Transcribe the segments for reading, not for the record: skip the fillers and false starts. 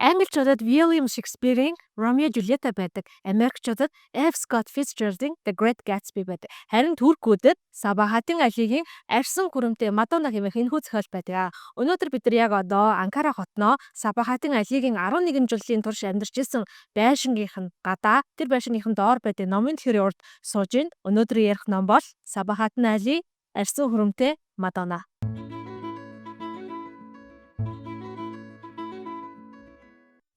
Англичуудад William Shakespeare-ийн Romeo Julieta байдаг. Америкчуудад F. Scott Fitzgerald-ийн The Great Gatsby байдаг. Харин туркуудад Саба Хатын Алигийн Арьсан хүрэмтэй Мадонна хэмээх энэхүү зохиол байдаг. Өнөөдөр бид нар яг одоо Анкара хотноо Саба Хатын Алигийн 11 жилийн турш амьдарч исэн байшингийнх нь гадаа тэр байшингийнхэн доор байдаг номын дэлгүүрийн урд сууж байна. Өнөөдөр ярих ном бол Саба Хатын Али Арьсан хүрэмтэй Мадонна.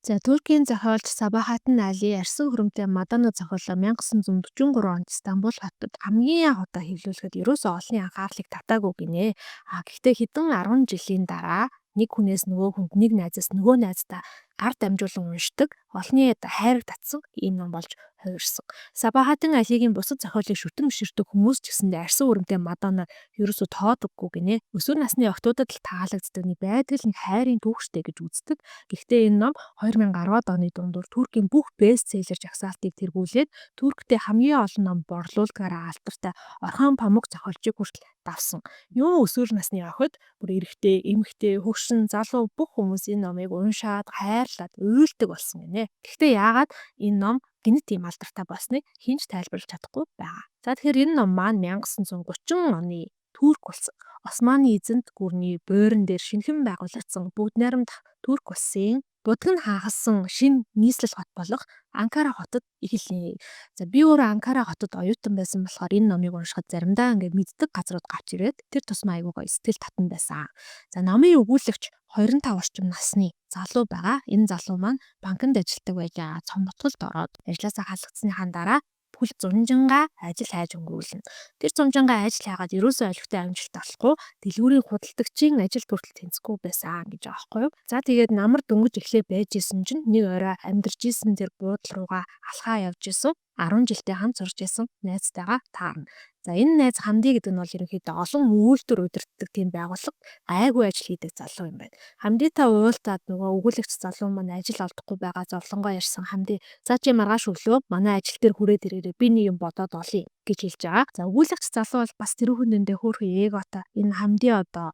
За Туркийн зохиолч Саба Хатын Али Арьсан хүрэмтэй Мадонна зохиолоо 1943 онд Стамбул хотод хамгийн анх удаа хэвлүүлэхэд ерөөсөө олонний анхаарлыг татаагүй гинэ. Гэхдээ хэдэн 10 жилийн дараа нэг хүнээс нөгөө хүнд, нэг найзаас нөгөө найздаа гар дамжуулан уншдаг, олонний хайрыг татсан ийм ном болж хувирсан. Саба Хатын Алигийн бусад зохиолыг шүтэн биширдэг хүмүүс ч гэсэндээ Арьсан хүрэмтэй Мадонна ерөөсөө тоодоггүй гинэ. Өсвөр насны охтуудад л таалагддаг нэг байдаг л нэг хайрын түүхтэй гэж үздэг. Гэхдээ энэ ном 2010-ад оны дундуур Туркийн бүх бестселлер жагсаалтыг тэргүүлээд Турктэй хамгийн олон ном борлуулгаараа алдартай Орхон Памук зохиолчийг хүртэл давсан. Юу өсвөр насны охид бүр эрэгтэй, эмэгтэй, хөгшин, залуу бүх хүмүүс энэ номыг уншаад хайрлаад уйлдаг болсон гинэ. Гэхдээ яагаад энэ ном гинт ийм алдартай болсныг хинч тайлбарлаж чадахгүй байгаа. За тэгэхээр энэ ном маань 1930 оны Турк улс Османы эзэнт гүрний бойрон дээр шинэхэн байгуулагдсан бүгд найрамдах Турк улсын будган хаагасан шинэ нийслэл хот болох Анкара хотод эхэлнэ. За би өөрөө Анкара хотод оюутан байсан болохоор энэ номыг уншихад заримдаа ингээд мэддэг газрууд гарч ирээд тэр тусмаа айгуу гоё сэтгэл татан байсан. За номын өгүүлэгч 25 орчим насны залуу байгаа. Энэ залуу маань банкнд ажилладаг байж цом нутгалд ороод ажилласаа халагдсныхаа дараа бүл зунжингаа ажил хайж өнгөрүүлнэ. Тэр зунжингаа ажил хайгаад ерөөсөө олигтой амжилт олохгүй дэлгүүрийн худалдагчийн ажил хүртэл тэнцэхгүй байсан гэж байгаа байхгүй юу. За тэгээд намар дөнгөж эхлээ байж исэн чинь нэг орой амьдарч исэн тэр буудлын руугаа алхаа явж исэн 10 жилдээ хамт сурч исэн найзтайгаа таарна. За энэ найз Хамди гэдэг нь бол ерөнхийдөө олон үйлдвэр удирддаг тийм байгууллага гайгүй ажил хийдэг залуу юм байна. Хамдитай уулзаад нөгөө өгүүлэгч залуу маань ажил олдохгүй байгаа зовлонгоо ярьсан Хамди за чи маргааш өглөө манай ажил дээр хүрээд ирээрэй би нэг юм бодоод олъё гэж хэлж байгаа. За өгүүлэгч залуу бол бас тэр хүндэндээ хөөрхөн эготой энэ Хамди одоо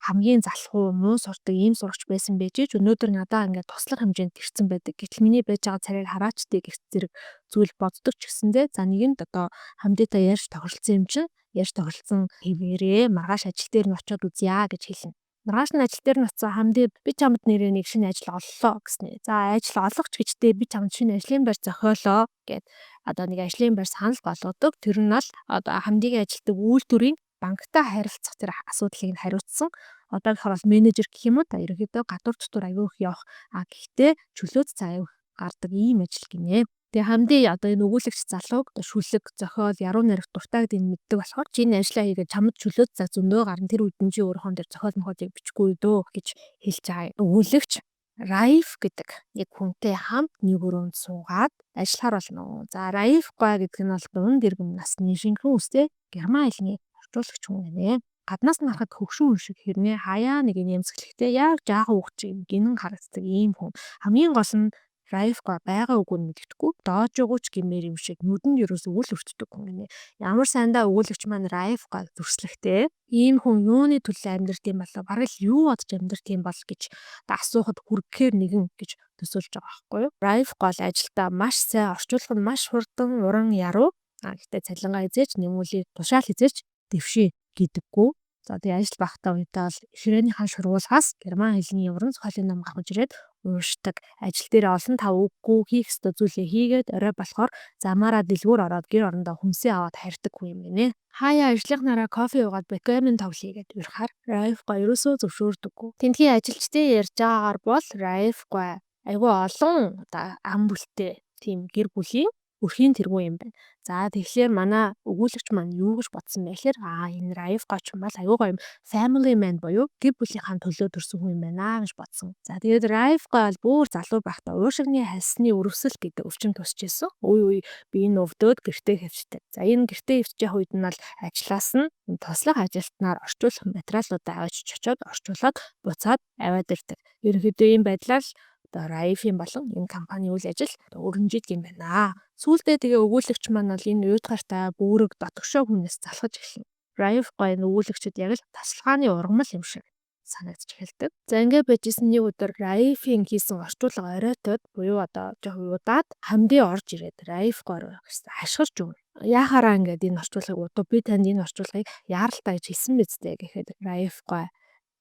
хамгийн залхуу муу сурдаг ийм сурагч байсан байж өнөөдөр надаа ингээд туслах хэмжээнд ирсэн байдаг. Гэтэл миний байж байгаа царайг хараачдээ гэх зэрэг зүйл боддог ч гэсэндээ за нэгэнд одоо Хамдитай ярьж тохиролцсон юм чинь ярьж тохиролцсон хэвээрээ маргааш ажил дээр нь очиод үзье гэж хэлнэ. Маргааш нь ажил дээр нь очисон Хамди би чамд нэрээ нэг шинэ ажил оллоо гэснэ. За ажил олгоч гэжтэй би чамд шинэ ажлын байр зохиолоо гэд одоо нэг ажлын байр санал болгодог. Тэр нь бол одоо Хамдигийн ажилтдаг үйлдвэрийн банктай харилцах тэр асуудлыг нь хариуцсан. Одоо болохоор менежер гэх юм уу та ерөнхийдөө гадуур дотор аягүй их явах. Гэхдээ чөлөөт цаа аягүй гардаг ийм ажил гинэ. Тэгээ Хамди одоо энэ өгүүлэгч залууг шүлэг, зохиол, яруу найрах дуртай гэдэг нь мэддэг болохоор чи энэ ажлаа хийгээд чамд чөлөөт цаа зөндөө гарна тэр үед нь чи өөрөөхөн дээр зохиол мохолыг бичихгүй дөө гэж хэлж байгаа. Өгүүлэгч Раиф гэдэг нэг хүнтэй хамт нэг өрөөнд суугаад ажиллахаар болно. За Раиф гой гэдэг нь бол дунд иргэн насны шинхэн үстэй герман хэлний орчуулагч хүн гинэ. Гаднаас нь харахад хөгшин хүн шиг хэрнээ хаяа нэг нэмсгэлэхтэй яг жаахан хүүхд шиг гинэн харагддаг ийм хүн. Хамгийн гол нь Раифга байгаа үгүй мэддэхгүй доож өгөөч гэмээр юм шиг нүдэнд ерөөс үл өртдөг хүн гинэ. Ямар сайндаа өгүүлэгч маань Раифга зурслахтэй ийм хүн юуны төлөө амьдрт юм болоо бараг л юу бодож амьдрт юм бол гэж асуухад хүргэхээр нэгэн гэж төсөөлж байгаа байхгүй юу. Раифга л ажилдаа маш сайн орчуулах нь маш хурдан уран яруу. Гэхдээ цалингаа эзээч нэмүүлээ тушаал эзээч дэвшээ гэдэггүй. За тэгээ ажил багтаа үедээ бол ширээнийхэн шургуулгаас герман хэлний уран зохиолын ном авах ирээд уушдаг. Ажил дээр олон тав үггүй хийх ёстой зүйлээ хийгээд орой болохоор замаараа дэлгүүр ороод гэр орондоо хүнсээ аваад харьдаг хүн юм гинэ. Хаяа ажлынхнаараа кофе уугаад бэкэмэн тоглоё гэд урахаар Раифга ерөөсөө зөвшөөрдөггүй. Тэнхий ажилчдын ярьж байгаагаар бол Раифга айгүй олон одоо ам бүлтэй тийм гэр бүлийн өрхийн тэргүү юм байна. За тэгэхээр манай өгүүлэгч маань юу гэж бодсон бэ гэхээр энэ Раифга ч юм бол аюу гоё family man буюу гэр бүлийнхаа төлөө төрсөн хүн юм байна гэж бодсон. За тэгээд Раифга бол бүр залуу байхдаа уушигны хальсны өрөвсөл гэдэг өвчин тусч ирсэн. Үй би энэ өвдөд гэртээ хэвчдэг. За энэ гэртээ хэвчж явах үед нь бол ажлаас нь туслах ажилтнаар орчуулах материалуудаа авч очиод орчуулад буцаад аваад ирдэг. Ерөнхийдөө ийм байдлаар одоо Раифийн болон энэ компани үйл ажил өрнөжид юм байна. Сүүлдээ тэгээ өгүүлэгч маань бол энэ уйтгартай бүрэг дотгошоо хүнээс залхаж эхэлнэ. Раиф гой өгүүлэгчд яг л тасалгааны ургамал юм шиг санагдаж эхэлдэг. За ингээд байжсэн нэг өдөр Раифийн хийсэн орчуулга оройтод буюу одоо жоо удаад хамдын орж ирээд Раифгаа хашгирч өгнө. Яахаараа ингээд энэ орчуулгыг удаа би танд энэ орчуулгыг яаралтай гэж хэлсэн биз дээ гэхэд Раифгаа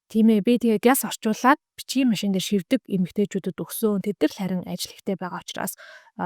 тийм ээ би тэгээ газ орчуулад бичгийн машин дээр шивдэг эмэгтэйчүүдэд өгсөн. Тэд нар харин ажил ихтэй байгаа учраас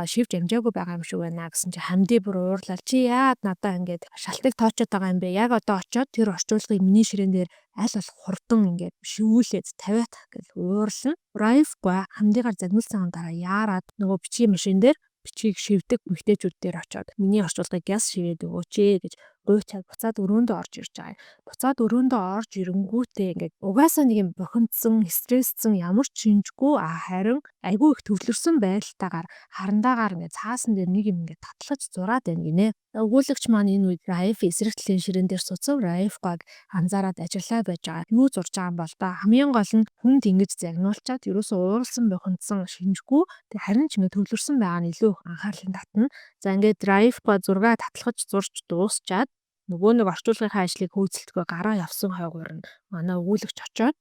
шивж амжаагүй байгаа юм шиг байна гэсэн чи хамдээ бүр уурлал чи яад надаа ингээд шалтыг тоочод байгаа юм бэ? Яг одоо очиод тэр орчуулгыг миний ширээн дээр аль болох хурдан ингээд шивүүлээд тавиад гэж уурлана. Раифгаа хамдыгаар загнуулсан дараа яарад нөгөө бичгийн машин дээр бичгийг шивдэг эмэгтэйчүүд дээр очиод миний орчуулгыг газ шивээд өгөөч гэж гуйчаад буцаад өрөөндөө орж ирж байгаа. Буцаад өрөөндөө орж ирэнгүүтээ ингээд угаасаа нэг юм бухимдсан, стрессцэн ямар ч шинжгүй харин айгүй их төвлөрсөн байдалтайгаар харандаагаар ингээд цаасан дээр нэг юм ингээд татлаж зураад байна гинэ. Өгүүлэгч маань энэ үед Раиф эсрэгтлийн ширээн дээр суцав Раифгаг анзаараад ажиллаа байж байгаа. Юу зурж байгаа юм бол та хамгийн гол нь хүн ингэж загнуулчаад ерөөсөө ууралсан бухимдсан шинжгүй тэг харин ч ингээд төвлөрсөн байгаа нь илүү анхаарлын татна. За ингээд Раифга зургаа татлахж зурж дуусчаад нөгөө нэг орчуулгынхаа ажлыг хөөцөлтгөө гараа явсан хойгоор нь манай өгүүлэгч очоод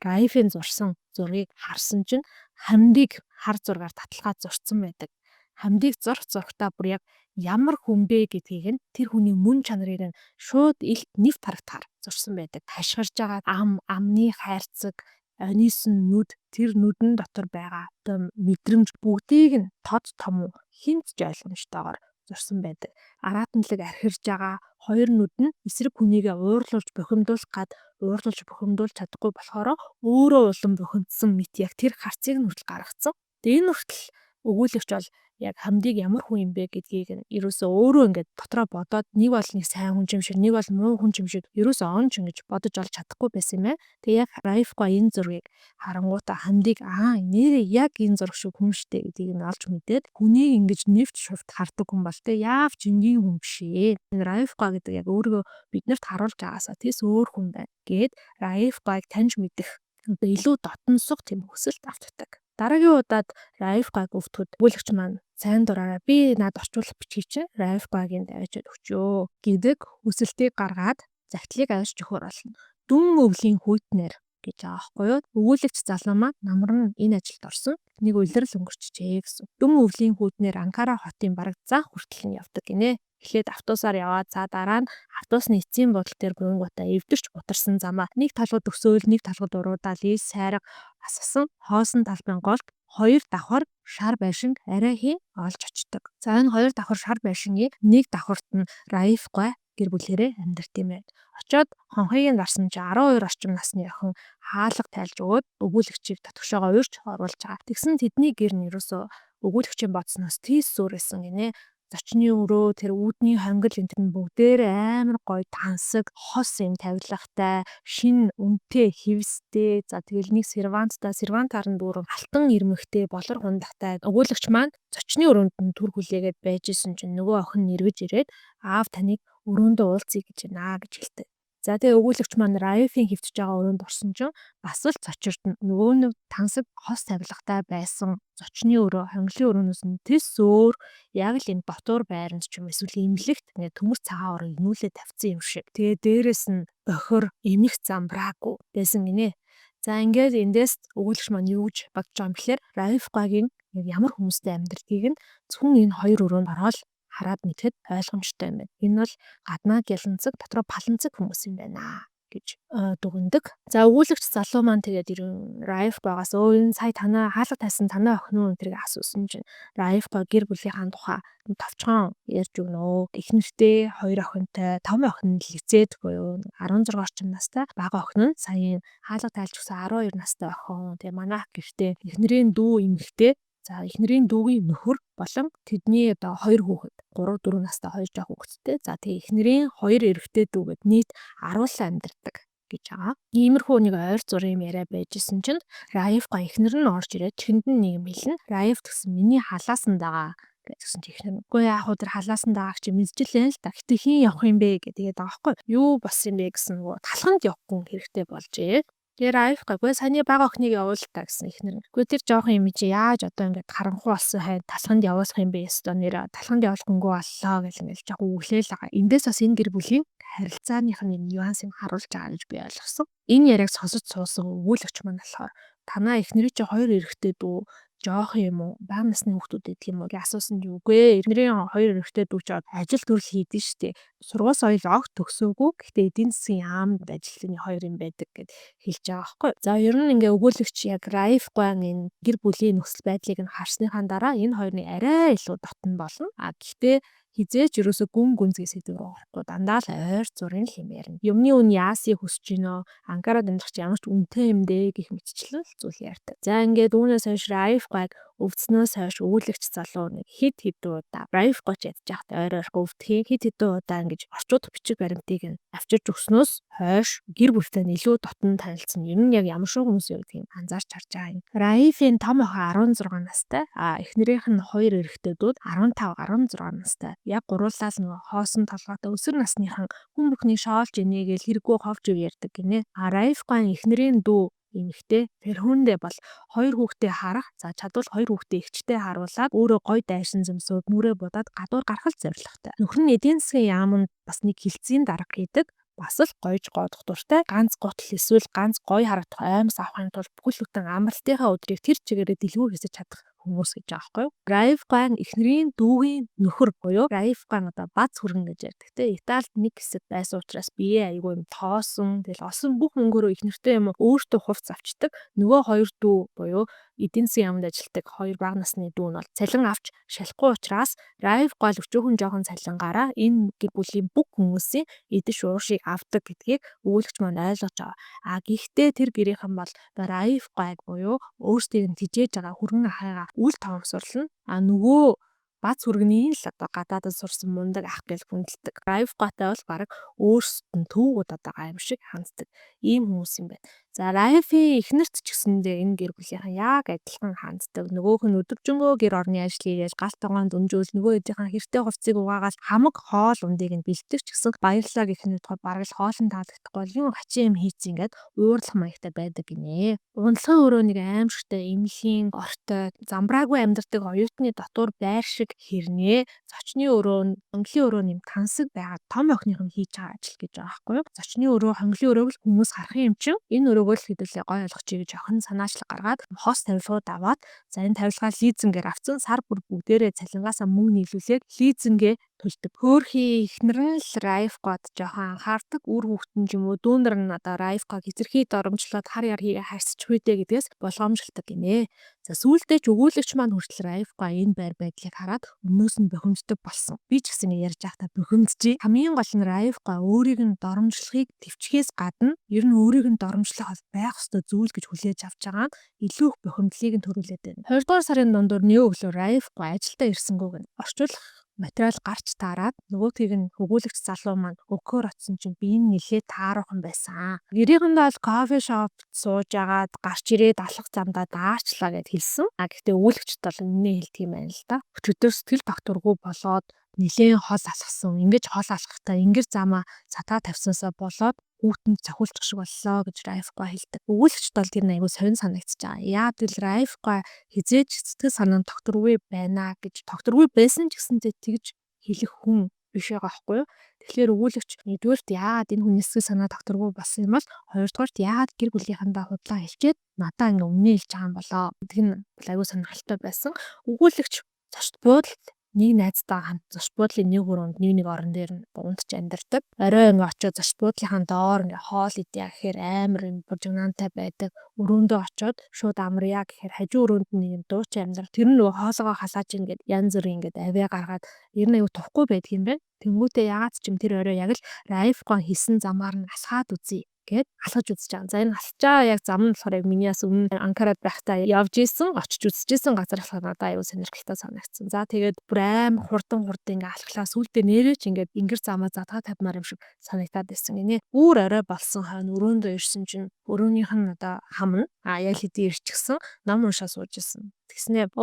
Раифын зурсан зургийг харсан чинь хамдыг хар зургаар татлахад зурцсан байдаг. Хамдыг зурхтаа бүр яг ямар хүн бэ гэдгийг нь тэр хүний мөн чанарыг нь шууд илт нэвт харагтахаар зурсан байдаг. Хашгирж байгаа амны хайрцаг, анисэн нүд, тэр нүдэн дотор байгаа одоо мэдрэмж бүгдийг нь тод том хинт ч ойлгомжтойгоор зурсан байдаг. Араатанлаг архирж байгаа хоёр нүд нь эсрэг хүнийгээ уурлуулж бухимдуулж чадахгүй болохоор өөрөө улам бухимдсан мэт яг тэр харцыг нь хүртэл гаргацсан. Тэгээ энэ хүртэл өгүүлэгч бол яг хамдыг ямар хүн юм бэ гэдгийг нь ерөөсөө өөрөө ингээд дотроо бодоод нэг бол нэг сайн хүн юм шиг, нэг бол муу хүн юм шиг ерөөсөө онч ингэж бодож олж чадахгүй байсан юм аа. Тэгээ яг Раифгаа энэ зургийг харангуйтаа хамдыг нэрээ яг энэ зураг шиг хүн штэ гэдгийг нь олж мэдээд хүнийг ингэж нэвт шувт хардаг хүн бол тэ яавч энгийн хүн биш ээ. Энэ Раифгаа гэдэг яг өөрийгөө биднэрт харуулж байгаасаа тэс өөр хүн байна гэд Раифгааг таньж мэдэх одоо илүү дотносох тийм хүсэлт автдаг. Дараагийн удаад Раифгаг өвтгөд өгүүлэгч маань сайн дураараа би над орчуулах бичгийг чинь Раифгагийн тавьчаад өгчөө гэдэг хүсэлтийг гаргаад загтлыг авч өгөхөр болно. Дүн өвлийн хүйтнэр гэж байгаа байхгүй юу? Өгүүлэгч залуу маань намар нь энэ ажилд орсон. Нэг улирал өнгөрчжээ гэсэн. Дүн өвлийн хүйтнэр Анкара хотын бараг зах хүртэл нь явдаг гинэ. Эхлээд автобусаар яваад за дараа нь автобусны эцсийн бодол дээр буйнгуудаа эвдэрч бутарсан замаа нэг талгад өсөөл нэг талгад уруудаал ийс сайраг асасан хоосон талбайн голд хоёр давхар шар байшинг арай хийн олж очдог. За энэ хоёр давхар шар байшингийн нэг давхарт нь Раифгаа гэр бүлээрээ амьдарт юм байна. Очоод хонхыг нь дарсан чи 12 орчим насны охин хаалга тайлж өгөөд өгүүлэгчийг татгшоогоо урьж оруулж байгаа. Тэгсэн тэдний гэр нь ерөөсөө өгүүлэгчийн бодсноос тийс сүрсэн гинэ. Зочны өрөө тэр үүдний хонгил энэ нь бүгдээр амар гоё тансаг хос юм тавилгатай шин үнэтэй хевстэй за тэгэл нэг сервантаар нь дүүрэн алтан ирмэгтэй болор хундагтай өгүүлэгч маань зочны өрөөнд нь түр хүлээгээд байж исэн чинь нөгөө охин нэрвэж ирээд аав таныг өрөөндөө уулзъя гэж байна гэж хэлдэг. За тэгээ өгүүлэгч маань Раифийн хөвтөж байгаа өрөөнд орсон чинь бас л цочирд нөгөө нэг тансаг хос тавилгатай байсан зочны өрөө хонглын өрөөнөөс нь тэс өөр яг л энэ дотор байранд ч юм эсвэл имлэгт ингээд төмөр цагаан орыг нүүлээ тавьсан юм шиг. Тэгээ дээрэс нь охир эмих замбраагүй байсан гинэ. За ингээд эндээс өгүүлэгч маань юу гэж бодож байгаа юм бэхээр Раифгагийн ямар хүмүүстэй амьдралыг нь зөвхөн энэ хоёр өрөөнд ороод хараад мэдхэд ойлгомжтой юм байна. Энэ бол гаднаа гяланцэг, дотроо паланцэг хүмүүс юм байна гэж дүгндэг. За өгүүлэгч залуу маань тэгээд Раифгаагаас энэ сая танаа хаалга тайсан танаа охин уу тэрийг асуусан чинь Раифгаа гэр бүлийнхаа тухай товчхон ярьж өгнө. Эхнэртэй 2 охинтой, том охин нь лицейд буюу 16 орчим настай, бага охин нь сая хаалга тайлж өгсөн 12 настай охин. Тэгээ манайх гэртээ эхнэрийн дүү эмэгтэй. За эхнэрийн дүүгийн нөхөр болон тэдний одоо 2 хүүхэд 3 4 настай 2 жаа хүүхэдтэй. За тэгээ эхнэрийн 2 эрэгтэй дүүгээд нийт 10 амьдардаг гэж байгаа. Иймэрхүү нэг ойр зургийн яриа байжсэн чинь Раифгаа эхнэр нь орж ирээд чихэнд нь нэг юм хэлнэ. Раиф гэсэн миний халаасан дагаа гэсэн техник. Үгүй яах вэ тэр халаасан дагааг чи мэдчихлээ л да. Гэтэ хин явах юм бэ гэдэг байгаа байхгүй. Юу болсон юм бэ гэсэн нөгөө талханд явахгүй хэрэгтэй болжээ. Тэр Раифгаагүй саяны бага охиныг явуул та гэсэн ихнэр. Үгүй тэр жоохон юм чи яаж одоо ингээд харанхуй болсон хай талханд явуулах юм бэ өстө нэр талханд явуулахгүйгээ боллоо гэл ингээд жоохон үглээл байгаа. Эндээс бас энэ гэр бүлийн харилцааных нь нюансыг харуулж байгаа гэж би ойлгосон. Энэ яриаг сонсож суусан өгүүлэгч маань болохоор танаа эхнэрийн чи хоёр эрэгтэй дүү жоох юм уу? Бага насны хүүхдүүд идэх юм уу гэж асуусан чи үгүй ээ. Эхнэрийн хоёр эрэгтэй дүү ч ажил төрөл хийдэж штэ. Сургууль соёл огт төгсөөгүй. Гэхдээ эдийн засгийн яамд ажилтны хоёр юм байдаг гэд хэлж байгаа байхгүй. За ер нь ингээ өгүүлэгч яг Раиф Гуан энэ гэр бүлийн нөхцөл байдлыг нь харсныхаа дараа энэ хоёрны арай илүү дотн болно. Гэхдээ хизээч ерөөсө гүн гүнзгий сэдв рүү орохгүй дандаа л ойр зургийн юм ярина. Юмны үн яасыг хүсэж гинөө, анкарад амьдрах чи ямар ч үнэтэй юм дээ гэх мэтчлэн л зүйл ярьдаг. За ингээд үүнээс хойш Раиф Гуайг өвдснөөс хойш өгүүлэгч залуу нэг хид хідэн удаа Раиф Гуайч ядж яхад ойр ойрхон өвдөхийг хид хідэн удаа ингэж орчууд бичиг баримтыг нь авчирч өгснөөс хойш гэр бүлтэй нь илүү дотн танилцсан. Ер нь яг ямар шиг хүмүүс юу гэдгийг анзаарч харж байгаа юм. Раифийн том охин 16 настай, эхнэрийнх нь 2 эрэгтэй дүүд 15, 16 настай. Яг гуруулаа л нөгөө хоосон толгойтой өсвөр насныхан хүн бүхний шоолж инээгээл хэрэггүй ховж ив ярьдаг гинэ. Раиф Гуан эхнэрийн дүү эмэгтэй Ферхүндэ бол хоёр хүүхдээ харах, за чадвал хоёр хүүхдээ эгчтэй харуулад өөрөө гой дайшин зэмсүүд нүрээ будаад гадуур гарах зорилготой. Нөхөр нь эдийн засгийн яамд бас нэг хилцээний дарга хийдэг. Бас л гойж гоодох дуртай ганц гутал эсвэл ганц гоё харагдах аймс авахын тулд бүхэл бүтэн амралтынхаа өдрийг тэр чигээрээ дэлгүүр хийсэж чадах хүмүүс гэж байгаа байхгүй юу. Раиф Гуан эхнэрийн дүүгийн нөхөр буюу Раиф Гуан одоо бац хүргэн гэж ярьдаг те. Италид нэг хэсэг байсан учраас бие айгүй юм тоосон. Тэгэл олсон бүх мөнгөөрөө эхнэртэй юм өөртөө хувц авчдаг. Нөгөө хоёр дүү буюу эдийн засгийн яамд ажилладаг хоёр бага насны дүү нь бол цалин авч шалахгүй учраас Раиф Гуан өчөөхөн жоохон цалингаараа энэ гэр бүлийн бүх хүмүүсийн эдэш уушиг авдаг гэдгийг өгүүлэгч маань ойлгож байгаа. Гэхдээ тэр гэрийнхэн бол Раиф Гуайг буюу өөрсдийг нь тижээж байгаа хүргэн ахыгаа үл тоомсорлно. Нөгөө бац хүргэний л одоо гадаадд сурсан мундаг ах гэж хүндэлдэг. Раиф Гуайтай бол баг өөрсдөд нь төвгүүд одоо аим шиг ханддаг ийм хүмүүс юм байна. За Раифийн эхнэрт ч гэсэндээ энэ гэр бүлийнхэн яг адилхан ханддаг. Нөгөөх нь өдөржингөө гэр орны ажил хийж галт тонгонд өнжөөл нөгөө хэдийнхэн хэрэгтэй хувцсыг угаагаад хамаг хоол ундыг нь бэлддэг ч гэсэн баярлалаа гэх нь тухай бараг л хоолн таалагдахгүй юм хачин юм хийцэн ингээд уурлах маягтай байдаг гинэ. Ундлахын өрөө нэг аимшигтай эмхийн ортой замбраагүй амьдардаг оюутны дотуур байр шиг хэрнээ. Зочны өрөө хонглын өрөө нэм тансаг байгаа том охиных нь хийж байгаа ажил гэж байгаа байхгүй юу. Зочны өрөө хонглын өрөөг л хүмүүс харах юм чинь энэ өрөөгөө л хэдүүлээ гой ойлгочих гэж охин санаачлаг гаргаад хос тавилгууд аваад за энэ тавилгаа лизингээр авсан сар бүр бүгдээрээ цалингаасаа мөнгө нийлүүлээд лизингээ төлдөг. Хөөхий эхнэр нь л Раиф Гуайд жоохон анхаардаг. Үр хүүхдэн ч юм уу дүүнэр нь одоо Раиф Гуайг эзэрхий доромжлоод хар яр хийгээ харьцч хүйтэ гэдгээс болгоомжлдог гинэ. За сүүлдээ ч өгүүлэгч маань хүртэл Раиф Гуай энэ байр байдлыг хараад өмнөөс нь бухимддаг болсон. Би ч гэсэн ярьж байхдаа бухимдчихъя. Хамгийн гол нь Раиф Гуай өөрийг нь доромжлохыг төвчхээс гадна ер нь өөрийг нь доромжлох байх ёстой зүйл гэж хүлээж авч байгаа нь илүү их бухимдлыг нь төрүүлээд байна. 2 дугаар сарын дундуур нөө өглөө Раиф Гуай ажилдаа ирсэнгүүг нь орчуулах материал гарч таарад нөгөөтгийг нь өгүүлэгч залуу маань өгөхөр очсон чинь би энэ нэлээд тааруухан байсан. Гэрийнхэндээ бол кофе шоп сууж агаад гарч ирээд алах замдаа даарчлаа гэд хэлсэн. Гэхдээ өгүүлэгчд бол үнэ хэлдэг юм байна л да. Өчигдөр сэтгэл докторгүй болоод нэлээд хол асгасан. Ингэж хол асгахтаа ингэр замаа цатаа тавьсансаа болоод хүүтэнд цохиулчих шиг боллоо гэж Раиф Гуай хэлдэг. Өгүүлэгчд бол тэр айгу сонир санагдчихж байгаа. Яа гэвэл Раиф Гуай хизээж сэтгэл санаа нь докторгүй байна гэж докторгүй байсан ч гэсэнтэй тэгж хэлэх хүн биш байгаа байхгүй юу. Тэгэхээр өгүүлэгч нэгдүгээрт яагаад энэ хүний сэтгэл санаа докторгүй болсон юм бол хоёрдугаарт яагаад гэр бүлийнхэндээ худлаа хэлчихэд надаа ингээ өмнө хэлж байгаа юм болоо гэдэг нь айгу сонирхолтой байсан. Өгүүлэгч зочд буудалд нэг найзтайгаа хамт зочд буудлын нэг өрөөнд нэг орон дээр нь унтж амьдардаг. Орой ингээ очиод зочд буудлынхаа доор ингээ хоол идья гэхээр амар юм бужигнаантай байдаг. Өрөөндөө очиод шууд амрая гэхээр хажуу өрөөнд нэг юм дуучин амьдар. Тэр нь нөгөө хоолоогоо халааж ингээд янз бүрийн ингээд авиа гаргаад ер нь аюу тухгүй байдаг юм байна. Тэнгүүтээ ягаад ч юм тэр орой яг л Раиф Гуай хийсэн замаар нь алхаад үзье гэд алхаж үзэж байгаа. За энэ алхачаа яг зам нь болохоор яг миний бас өмнө Анкарад байхдаа явж исэн, очиж үзчихсэн газар болохоор надад аюу сонирхолтой санагдсан. За тэгээд бүр аим хурдан ингээ алхлаа сүултээ нэрээ ч ингээд ингэр замаа задгаа тавьмаар юм шиг санагдаад байсан гинэ. Бүр орой болсон хойно өрөөндөө ирсэн чинь өрөөнийх нь одоо хам нь яг хэдий ирчихсэн ном уншаа сууж исэн. Тэгснээ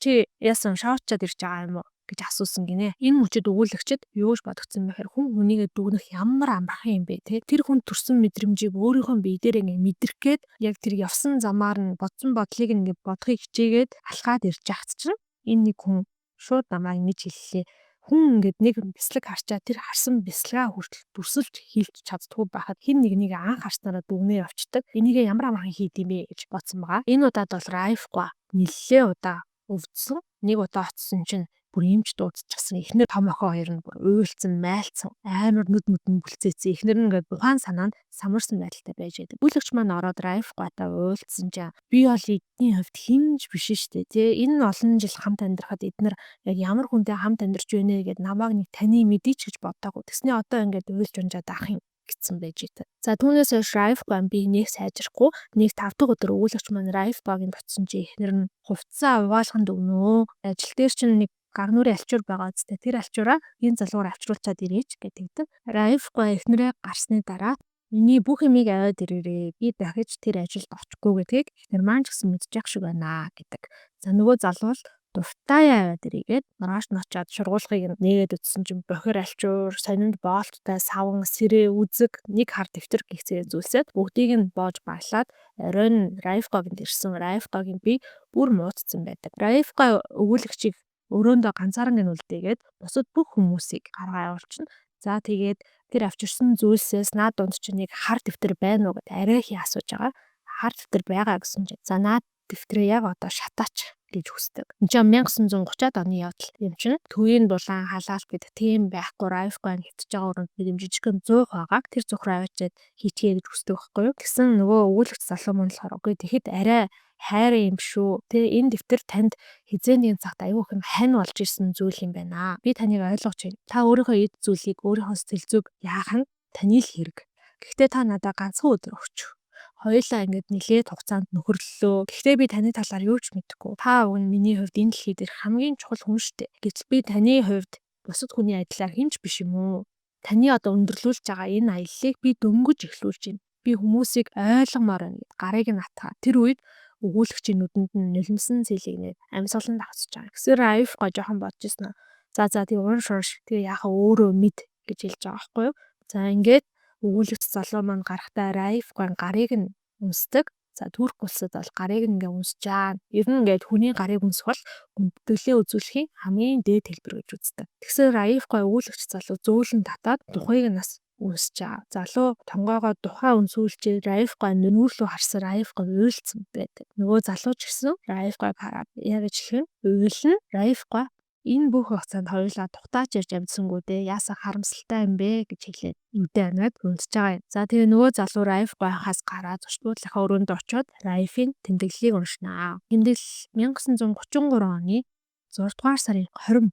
чи яасан шоучаад ирж байгаа юм уу гэж асуусан гинэ. Энэ мөчөд өгүүлэгчд юу гэж бодгцсон бэхээр хүн хүнийгээ дүгнэх ямар амархан юм бэ те. Тэр хүн төрсэн мэдрэмжийг өөрийнхөө бие дээр ингээ мэдрэх гээд яг тэр явсан замаар нь бодсон бодлыг ингээ бодохыг хичээгээд алхаад ирж яхад чинь энэ нэг хүн шууд намайг ингэж хэллээ. хүн ингээд нэг бяцлаг харчаад тэр харсан бяцлагаа хүртэл дүрсэлж хийлч чаддгүй байхад хин нэг анх харснараа дүгнээ явцдаг. Энийгээ ямар амархан хийд юм бэ гэж бодсон байгаа. Энэ удаад бол Райфгүй нэлээ удаа өвдсөн. Нэг удаа очсон чинь бүр имж дуудчихсан. Эхнэр том охин хоёр нь бүр уйлцсан, майлцсан, амар нүд мүдэн бүлцээцсэн. Эхнэр нь ингээд ухаан санаанд самарсан байдалтай байж байдаг. Бүлэгч маань ороод Райфгүйтай уйлцсан чинь би бол эдний хувьд хинж биш штэ тий. Энэ олон жил хамт амьдрахад эднэр яг ямар хүнтэй хамт амьдарч байна гэд намайг нэг таны мэдээч гэж бодоагүй. Тэсний одоо ингээд уйлж унжаад ах юм гэсэн байж идэг. За түүнээс хойш Райфгүй би нэг сайжрахгүй нэг 5 дахь өдөр өгүүлэгч маань Райфгүйг бодсон чи эхнэр нь хувцас аваалганд өгнөө. Ажил дээр чинь нэг гар нүрийн альчуур байгаа зү. Тэр альчуураа энэ залуугаар авчруулчаад ирээч гэдэг. Райфгүй эхнэрээ гарсны дараа миний бүх юмыг аваад ирээрээ. Би дахиж тэр ажилд очихгүй гэдгийг эхнэр маань ч гэсэн мэдчих шиг байна гэдэг. За нөгөө залуу л дуртай аваад ирээгээд маргааш нь очиад шургуулгыг нээгээд үтсэн чинь бохир альчуур, сонинд боолттой саван, сэрээ, үзэг, нэг хар дэвтэр гих зэрэг зүйлсэд бүгдийг нь боож баялаад оройн Райфгойгонд ирсэн. Райфгойг би бүр муудсан байдаг. Райфгой өгүүлэгчийг өрөөндөө ганцаараа гин үлдээгээд бусад бүх хүмүүсийг гаргаа явуулчихна. За тэгээд тэр авчирсан зүйлсээс наад дунд чинь нэг хар дэвтэр байна уу гэдээ арай их асууж байгаа. Хар дэвтэр байгаа гэсэн чинь за наад дэвтрээ яг одоо шатаач гэж хүсдэг. Энд чинь 1930-ад оны явдал юм чинь төвийн дулаан халаалт гэдэг тийм байхгүй Райфгүй хэвтэж байгаа өрөөнд нэг юм жижигхэн 100 байгааг тэр зүхрээ аваачаад хийчихье гэж хүсдэг байхгүй юу? Тэгсэн нөгөө өгүүлэгч залуу мөн болохоор үгүй тэгэхэд арай хайраа юм шүү. Тэ энэ дэвтэр танд хизээний цагт аюу их хань болж ирсэн зүйл юм байна. Би таныг ойлгож байна. Та өөрийнхөө эд зүйлийг өөрийнхөө сэтгэл зүг яах нь таны л хэрэг. Гэхдээ та надад ганцхан өдөр өгч. Хоёулаа ингэж нилээд хугацаанд нөхөрлөлөө. Гэхдээ би таны талаар юу ч мэдэхгүй. Та уг нь миний хувьд энэ дэлхий дээр хамгийн чухал хүн шүү дээ. Гэвч би таны хувьд бусад хүний адилаар хинч биш юм уу? Таны одоо өндөрлүүлж байгаа энэ аяллыг би дөнгөж эхлүүлж байна. Би хүмүүсийг ойлгомоор байна гэд гарыг нь атгаа. Тэр үед өгүүлэгчийн нүдэнд нь нулимсэн цэлийг нэ амьсгаланд авчиж байгаа. Гэсээр Райфгүй жоохон бодож ирсэн. За тий уран шурш тэгээ яхаа өөрөө мэд гэж хэлж байгаа байхгүй юу? За ингээд өгүүлэгч залуу маань гарахтаа Райфгүй гарыг нь үнсдэг. За Турк улсад бол гарыг ингээ үнсэж байгаа. Ер нь ингээд хүний гарыг үнсэх бол гүнтгэлээ үзүүлэхийн хамгийн дээд хэлбэр гэж үздэг. Тэгсээр Райфгүй өгүүлэгч залуу зөөлөн татаад тухайг нас үнсэж байгаа. Залуу тонгоогоо тухай үнсүүлчээ Райфгүй нүүрлүү харсан Райфгүй уйлцсан байдаг. Нөгөө залуу ч гэсэн Райфгүйг хараад яг гэж хэлэн уйлна. Райфгүй энэ бүх хугацаанд хоёулаа тухтаач ярьж амьдсангүй дээ. Яасан харамсалтай юм бэ гэж хэлээд нүдэ анаад үнсэж байгаа юм. За тэгээ нөгөө залуу Райфгүй хаас гараад зочдлынхаа өрөөнд очиод Райфийн тэмдэглэлийг уншнаа. Тэмдэглэл 1933 оны 6 дугаар сарын 20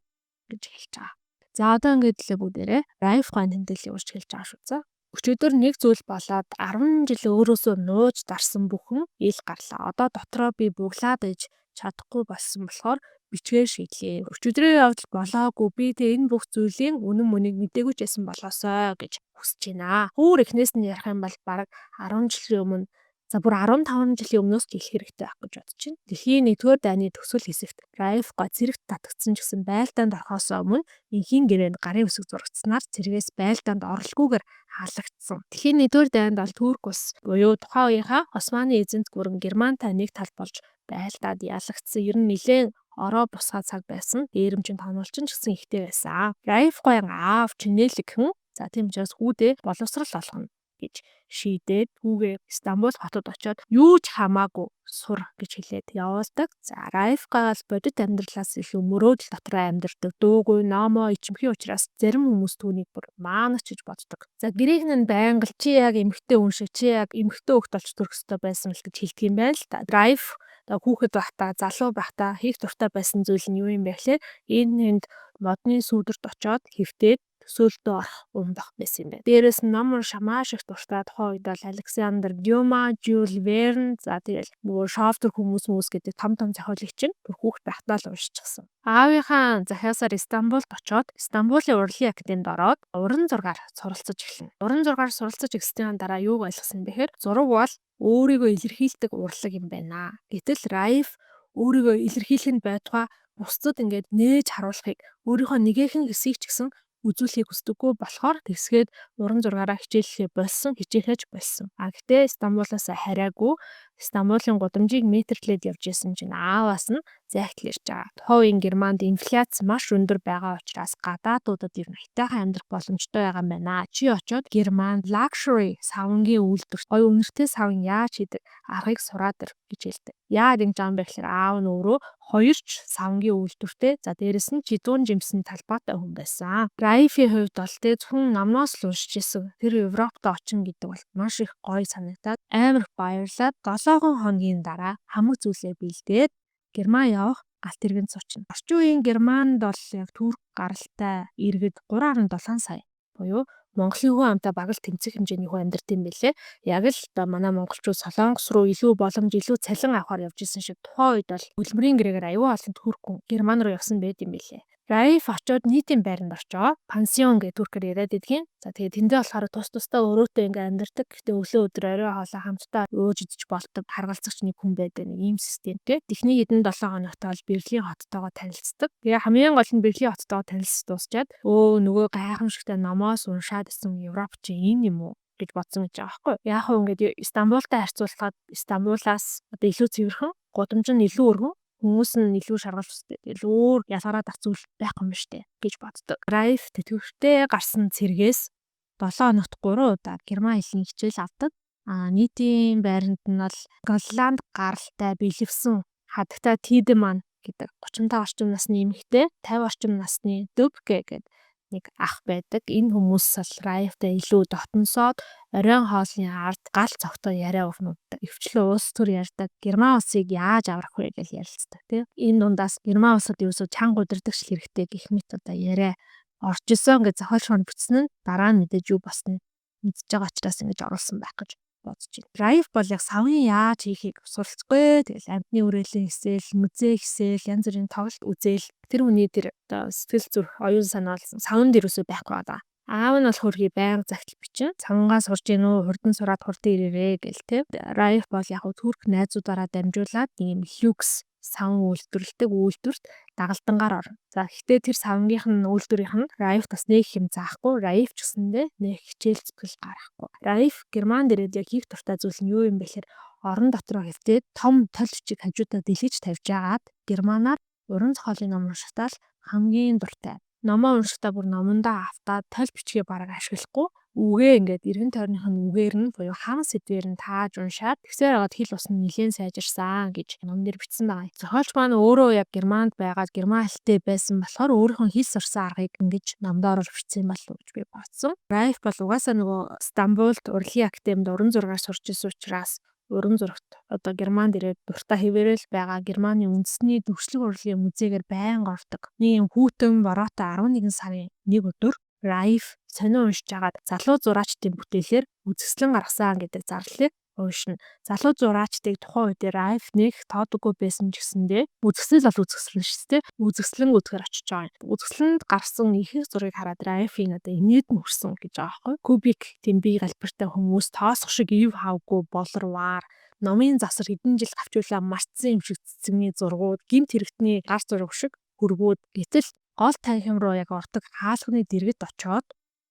гэж хэлж байгаа. За одоо ингээд лээ бүгдээрээ Райфгүй тэмдэглэлийг уншиж хэлж байгаа шүү. За өчигдөр нэг зүйл болоод 10 жил өөрөөсөө нууж дарсан бүхэн ил гарлаа. Одоо дотроо би буглаад иж чадахгүй болсон болохоор бичгээр шийдлээ. Өчигдрийн явдал болоогүй. Би тэ энэ бүх зүйлийн үнэн мөнийг мэдээгүй ч байсан болоосоо гэж хүсэж байна. Өөр эхнээс нь ярих юм бол бараг 10 жилийн өмнө за бүр 15 жилийн өмнөөс ч хэлэх хэрэгтэй байх гэж бодож байна. Дэлхийн 1-р дайны төгсгөл хэсэгт Райфгүй зэрэгт татагдсан ч гэсэн байлдаанд орохоос өмнө инхийн гэрээнд гарын үсэг зурагдсанаар цэргээс байлдаанд оролгүйгээр хаалгагдсан. Дэлхийн 1-р дайнд бол Турк улс буюу тухайн үеийнхаа Османы эзэнт гүрэн Германтай нэг тал болж байлдаад ялагдсан. Ер нь нэлээд ороо бусгаа цаг байсан. Дээрэмчин тоонолчин ч гэсэн ихтэй байсан. Райфгүй аав чинэлэгхэн за тийм учраас хүүдээ боловсрал олгоно гэж шийдээд түүгээ Стамбул хотод очиод юу ч хамаагүй сур гэж хэлээд явуулдаг. За Райфгүй бол бодит амьдралаас илүү мөрөөдөл дотроо амьдардаг. Дуугүй, номоо ичимхий учраас зарим хүмүүс түүнийг бүр маанч гэж боддог. За гэрээхэн нь байнга чи яг эмэгтэй хүн шиг чи яг эмэгтэй хөлт олж төрөх ёстой байсан л гэж хэлдэг юм байна л та. Райф хүүхэд байхдаа залуу байхдаа хийх дуртай байсан зүйл нь юу юм бэ гэхээр энэ модны сүүдэрт очиод хэвтээд төсөөлтөө орох ундах байсан юм байна. Дээрээс нь ном маш их дуртай. Тухайн үед бол Александр Дюма, Жюль Верн за тэгэл нөгөө шофтер хүмүүс гэдэг том зохиолагч нь хүүхэд байхдаа л уншчихсан. Аавынхаа захиасаар Стамбулд очиод Стамбулын урлагийн академид ороод уран зургаар суралцаж эхэлнэ. Уран зургаар суралцаж эхэлсний дараа юуг ойлгосон бэхээр зураг бол өөрийгөө илэрхийлдэг урлаг юм байна. Гэтэл Райф өөрийгөө илэрхийлэх нь байтугай бусдад ингээд нээж харуулахыг өөрийнхөө нэгэн хэсгийг ч гэсэн үзүүлэхийг хүсдэггүй болохоор тэгсгээд уран зургаараа хичээлээ болсон, хичээхэж болсон. Гэтээ Стамбулаас хараагүй Стамбулын гудамжийг метрлээд явж исэн чинь ааваас нь зайхтал ирж байгаа. Тухайн үеийн Германд инфляц маш өндөр байгаа учраас гадаадуудад ер нь хайтайхан амьдрах боломжтой байгаа юм байна. Чи очоод Германд luxury савнгийн үйлдвэрт гоё үнэртэй савн яаж хийдэг аргыг сураад ир гэж хэлдэг. Яагаад ингэж байгаа юм бэ гэхээр аав нь өөрөө хоёрч савнгийн үйлдвэртэй. За дээрэс нь жидүүн жимсний талбайтай хүн байсан. Райфийн хувьд бол зөвхөн номноос л уншиж исэн. Тэр Европт очин гэдэг бол маш их гоё санагдаад амар их баярлаад 7 хоногийн дараа хамаг зүйлээ бэлдээд Герман явах галт тэргэнд суучихна. Орчин үеийн Германд бол яг Турк гаралтай иргэд 3.7 сая буюу Монголын хүн амтай бараг л тэмцэх хэмжээний хүн амьдарч юм бэлээ. Яг л одоо манай монголчууд Солонгос руу илүү боломж илүү цалин авахар явж исэн шиг тухайн үед бол хөдөлмөрийн гэрээгээр аюул олон турк хүн Герман руу явсан байт юм бэлээ. Райф очоод нийтийн байранд орчоо. Пансион гэдэг туркээр яриад идэгин. За тэгээ тэндээ болохоор тус тустай өрөөтэй ингээ амьдардаг. Гэтэ өглөө өдөр орой хоолой хамтдаа өөж идэж болдог харгалзагч нэг хүн байдаг нэг ийм системтэй. Эхний хэдэн 7 хоногт бол Берлин хоттойгоо танилцдаг. Тэгээ хамгийн гол нь Берлин хоттойгоо танилцж дуусчаад нөгөө гайхамшигтай номоос уншаад исэн Европ чи энэ юм уу гэж бодсон гэж байгаа байхгүй. Яг хөө ингээд Стамбултай харьцуулахад Стамбулаас одоо илүү цэвэрхэн, гудамж нь илүү өргөн, хүмүүс нь илүү шаргалж өстэй. Тэгэл өөр ялгараад ах зүйл байхгүй юм штэ гэж боддог. Райф тэтгэвртэй гарсан цэргээс 7 хоногт 3 удаа герман хэлний хичээл авдаг. Нийтийн байранд нь бол Голланд гаралтай бэлэвсэн хадагтай Тидеман гэдэг 35 орчим насны эмэгтэй, 50 орчим насны Дубке гэдэг нэг ах байдаг. Энэ хүмүүс бол Райфтай илүү дотносоод оройн хоолны ард гал цогтой яриа өрнөддөг. Өвчлөө улс төр ярьдаг. Герман улсыг яаж аврах вэ гэж ярилцдаг тийм. Энэ дундаас Герман улсад юусоо чанга удирдахч хэрэгтэй гэх мэт одоо яриа орж исэн гэж зохиолчмор бичсэн нь дараа нь мэдээж юу босныг мэдж байгаа учраас ингэж оруулсан байх гэж бодож байна. Райф бол яг савын яаж хийхийг суралцгүй. Тэгэл амьтны үрээлэн хийсэл, музей хийсэл, янз бүрийн тоглолт үзэл тэр хүний тэр одоо сэтгэл зүрх, оюун санаа савн дээрөөсөө байхгүй байгаа. Аав нь бол хөрхий байнга загтал бичин. Цангаа сурж гин үү, хурдан сураад хурдан ирээрээ гэл тэ. Райф бол яг турк найзуудаараа дамжуулаад ийм люкс савн үйлдвэрлэдэг үйлдвэрт дагалдангаар орно. За гэхдээ тэр савнгийнх нь үйлдвэрийнх нь Райф бас нэг хэм заахгүй. Райф ч гэсэндээ нэг хичээл зүтгэл гарахгүй. Райф Герман дээрээ яг хийх дуртай зүйл нь юу юм бэ гэхээр орон дотроо хөвтөө том тол бичиг хажуудаа дэлгэж тавьж агаад германаар уран зохиолын ном уншихтаа л хамгийн дуртай. Номоо уншихтаа бүр номондоо автаад тол бичгээ бараг ашиглахгүй. Үгээ ингээд эргэн тойрных нь үгээр нь буюу хам сэдвээр нь тааж уншаад тэгсээр хагаад хэл ус нь нэлээд сайжирсан гэж ном дээр бичсэн байгаа. Зохиолч маань өөрөө яг Германд байгаад герман хэлтэй байсан болохоор өөрийнхөө хэл сурсан аргыг ингэж номдоор бичсэн болов уу гэж би бодсон. Райф бол угаасаа нөгөө Стамбулд урлагийн академид уран зургаар сурч ирсэн учраас уран зурагт одоо Германд ирээд дуртай хэвээрэл байгаа Германы үндэсний төвчлэг урлагийн музейгээр байнга ордог. Нэг юм хүүтэн бороотой 11 сарын 1 өдөр Райф сонио уншиж агаад залуу зураачдын бүтээлээр үзэсгэлэн гаргасан гэдэг зарлалыг уншина. Залуу зураачдыг тухайн үед Райф нэг тоодоггүй байсан ч гэсэндээ үзэсгэлэн л үзэсгэлэн шүү дээ. Үзэсгэлэн үзэхээр очиж байгаа. Үзэсгэлэнд гарсан ихэнх зургийг хараад Райфийн одоо инээд мөрсөн гэж байгаа байхгүй. Кубик тийм бие галбиртай хүмүүс тоосох шиг ив хавгүй болорваар номын засар хэдэн жил авчуулаа мартсан юм шиг цэцэгний зургууд, гимт хэрэгтний гар зураг шиг хөргүүд гэтэл гол танхим руу яг ордог хаалхны дэргэд очоод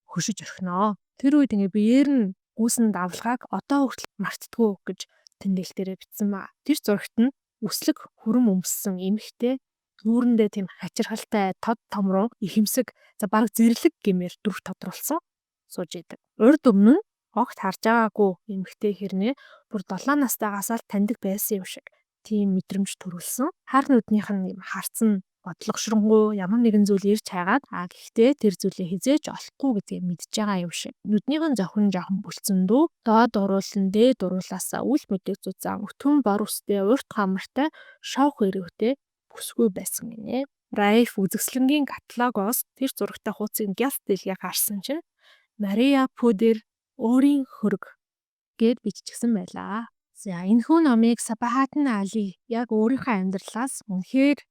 хөшиж орхиноо. Тэр үед ингээ биеэр нь гүйсэн давлгааг одоо хүртэл мартдаггүй гэж тэмдэглэл дээрээ бичсэн ба. Тэр зурагт нь үслэг хүрэн өмссөн эмэгтэй дүүрэндээ тийм хачирхалтай тод томроо ихэмсэг за баг зэрлэг гэмээр дүр тодруулсан сууж идэг. Урд өмнө нь огт харж байгаагүй эмэгтэй хэрнээ бүр 7 настайгаас л таньдаг байсан юм шиг тийм мэдрэмж төрүүлсэн. Хар нүднийх нь харцсан бодлогошронгуй ямар нэгэн зүйл ирж хайгаад гэхдээ тэр зүйлээ хизээж олохгүй гэдгийг мэдж байгаа юм шиг. Нүднийхэн зохин жоохон бүлцэндүү доод уруулан дээд уруулаасаа үл мэдэг зузаан өтгөн бор үстэй урт хамартай шовх өрөвтэй бүсгүй байсан гинэ. Райф үзэсгэлэнгийн каталогоос тэр зурагтай хуудсыг гялт дэлгээ харсан чинь Мария Пудер өөрийн хөрөг гэд биччихсэн байлаа. За энэхүү номыг Сабахатын Али яг өөрийнхөө амьдралаас үнэхээр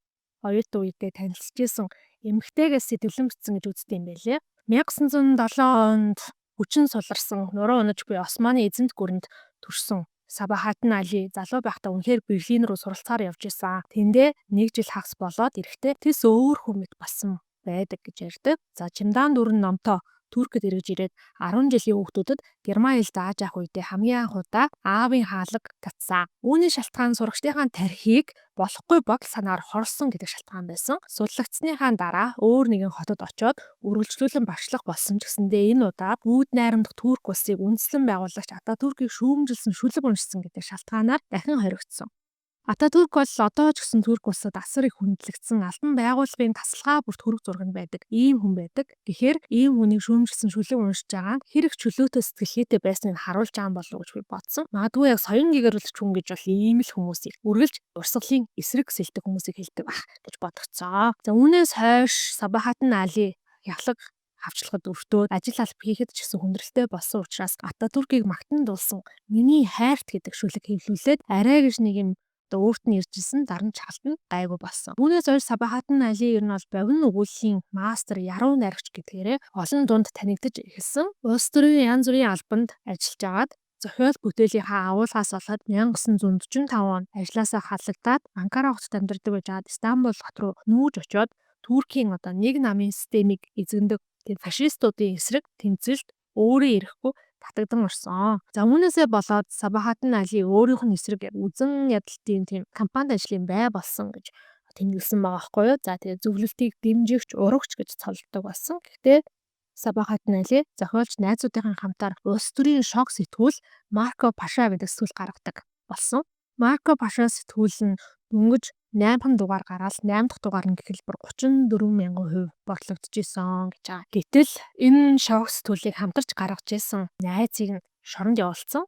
оюутан үедээ танилцж исэн эмэгтэйгээс сэтгэлэн бичсэн гэж үздэг юм байлээ. 1907 онд хүчин суларсан нуруу унаж буй Османы эзэнт гүрэнд төрсөн Сабахатын Али залуу байхдаа үнэхээр Берлин рүү суралцахаар явж исэн. Тэндээ 1 жил хагас болоод ирэхдээ тэс өөр хүмэд басан байдаг гэж ярьдаг. За Чимдаан дөрөн номтой Туркэд эргэж ирээд 10 жилийн хүүхдүүдэд герман хэл зааж авах үедээ хамгийн анх удаа аавын хаалга татсан. Үүний шалтгаан сурагчдынхаа тархийг болохгүй бодол санаагаар хорсон гэдэг шалтгаан байсан. Судлагдсныхаа дараа өөр нэгэн хотод очоод үргэлжлүүлэн багшлах болсон ч гэсэндээ энэ удаа Бүүд найрамдах Турк улсыг үндэслэн байгуулагч Ататүркийг шүүмжилсэн шүлэг уншсан гэдэг шалтгаанаар дахин хоригдсон. Ататүрк бол одоо ч гэсэн Турк улсад асар их хүндлэгдсэн албан байгууллагын тасалгаа бүрт хөрөг зурганд байдаг ийм хүн байдаг. Тэгэхээр ийм хүнийг шүүмжилсэн шүлэг уншиж байгаа нь хэрэг чөлөөтэй сэтгэлгээтэй байсныг харуулж байгаа болов уу гэж би бодсон. Магадгүй яг соён гэгэрүүлэгч хүн гэж бол ийм л хүмүүсийг үргэлж урсгалын эсрэг сэлдэг хүмүүсийг хэлдэг байх гэж бодогцоо. За үүнээс хойш Сабахатын Али явлаг хавчлагад өртөөд ажил алба хийхэд ч гэсэн хүндрэлтэй болсон учраас Ататүркийг магтан дуулсан миний хайрт гэдэг шүлэг хэвлүүлээд арай гэж нэг юм өөрт нь иржсэн даран чагалт нь гайгүй болсон. Үүнээс хойш Сабахатын Али ер нь бол богино өгүүллийн мастер яруу найрагч гэдгээрээ олон дунд танигдаж эхэлсэн. Улс төрийн янз бүрийн албанд ажиллаж агаад зохиол бүтээлийнхаа агуулгаас болоод 1945 онд ажилласаа халагдаад Анкара хотод амьдардаг байж хаад Стамбул хот руу нүүж очоод Туркийн одоо нэг намын системийг эзэмдэг тийм фашистуудын эсрэг тэмцэлд өөрөө ирэхгүй татагдан орсон. За үүнээсээ болоод Сабахатын Али өөрийнх нь эсрэг үзэн ядалтын тийм кампанид ажлын бай болсон гэж тэмдэглэсэн байгаа байхгүй юу. За тэгээ зөвлөлтийг дэмжигч, урагч гэж цолдог болсон. Гэхдээ Сабахатын Али зохиолч найзуудынхаа хамтаар улс төрийн шок сэтгүүл Марко Паша гэдэг сэтгүүл гаргадаг болсон. Марко Паша сэтгүүл нь дөнгөж 8 дугаар гараад 8 дахь дугаар нь гэхэлбэр 34,000% борлогдож исэн гэж байгаа. Гэтэл энэ шок сэтгүүлийг хамтарч гаргаж исэн найзыг нь шоронд явуулсан.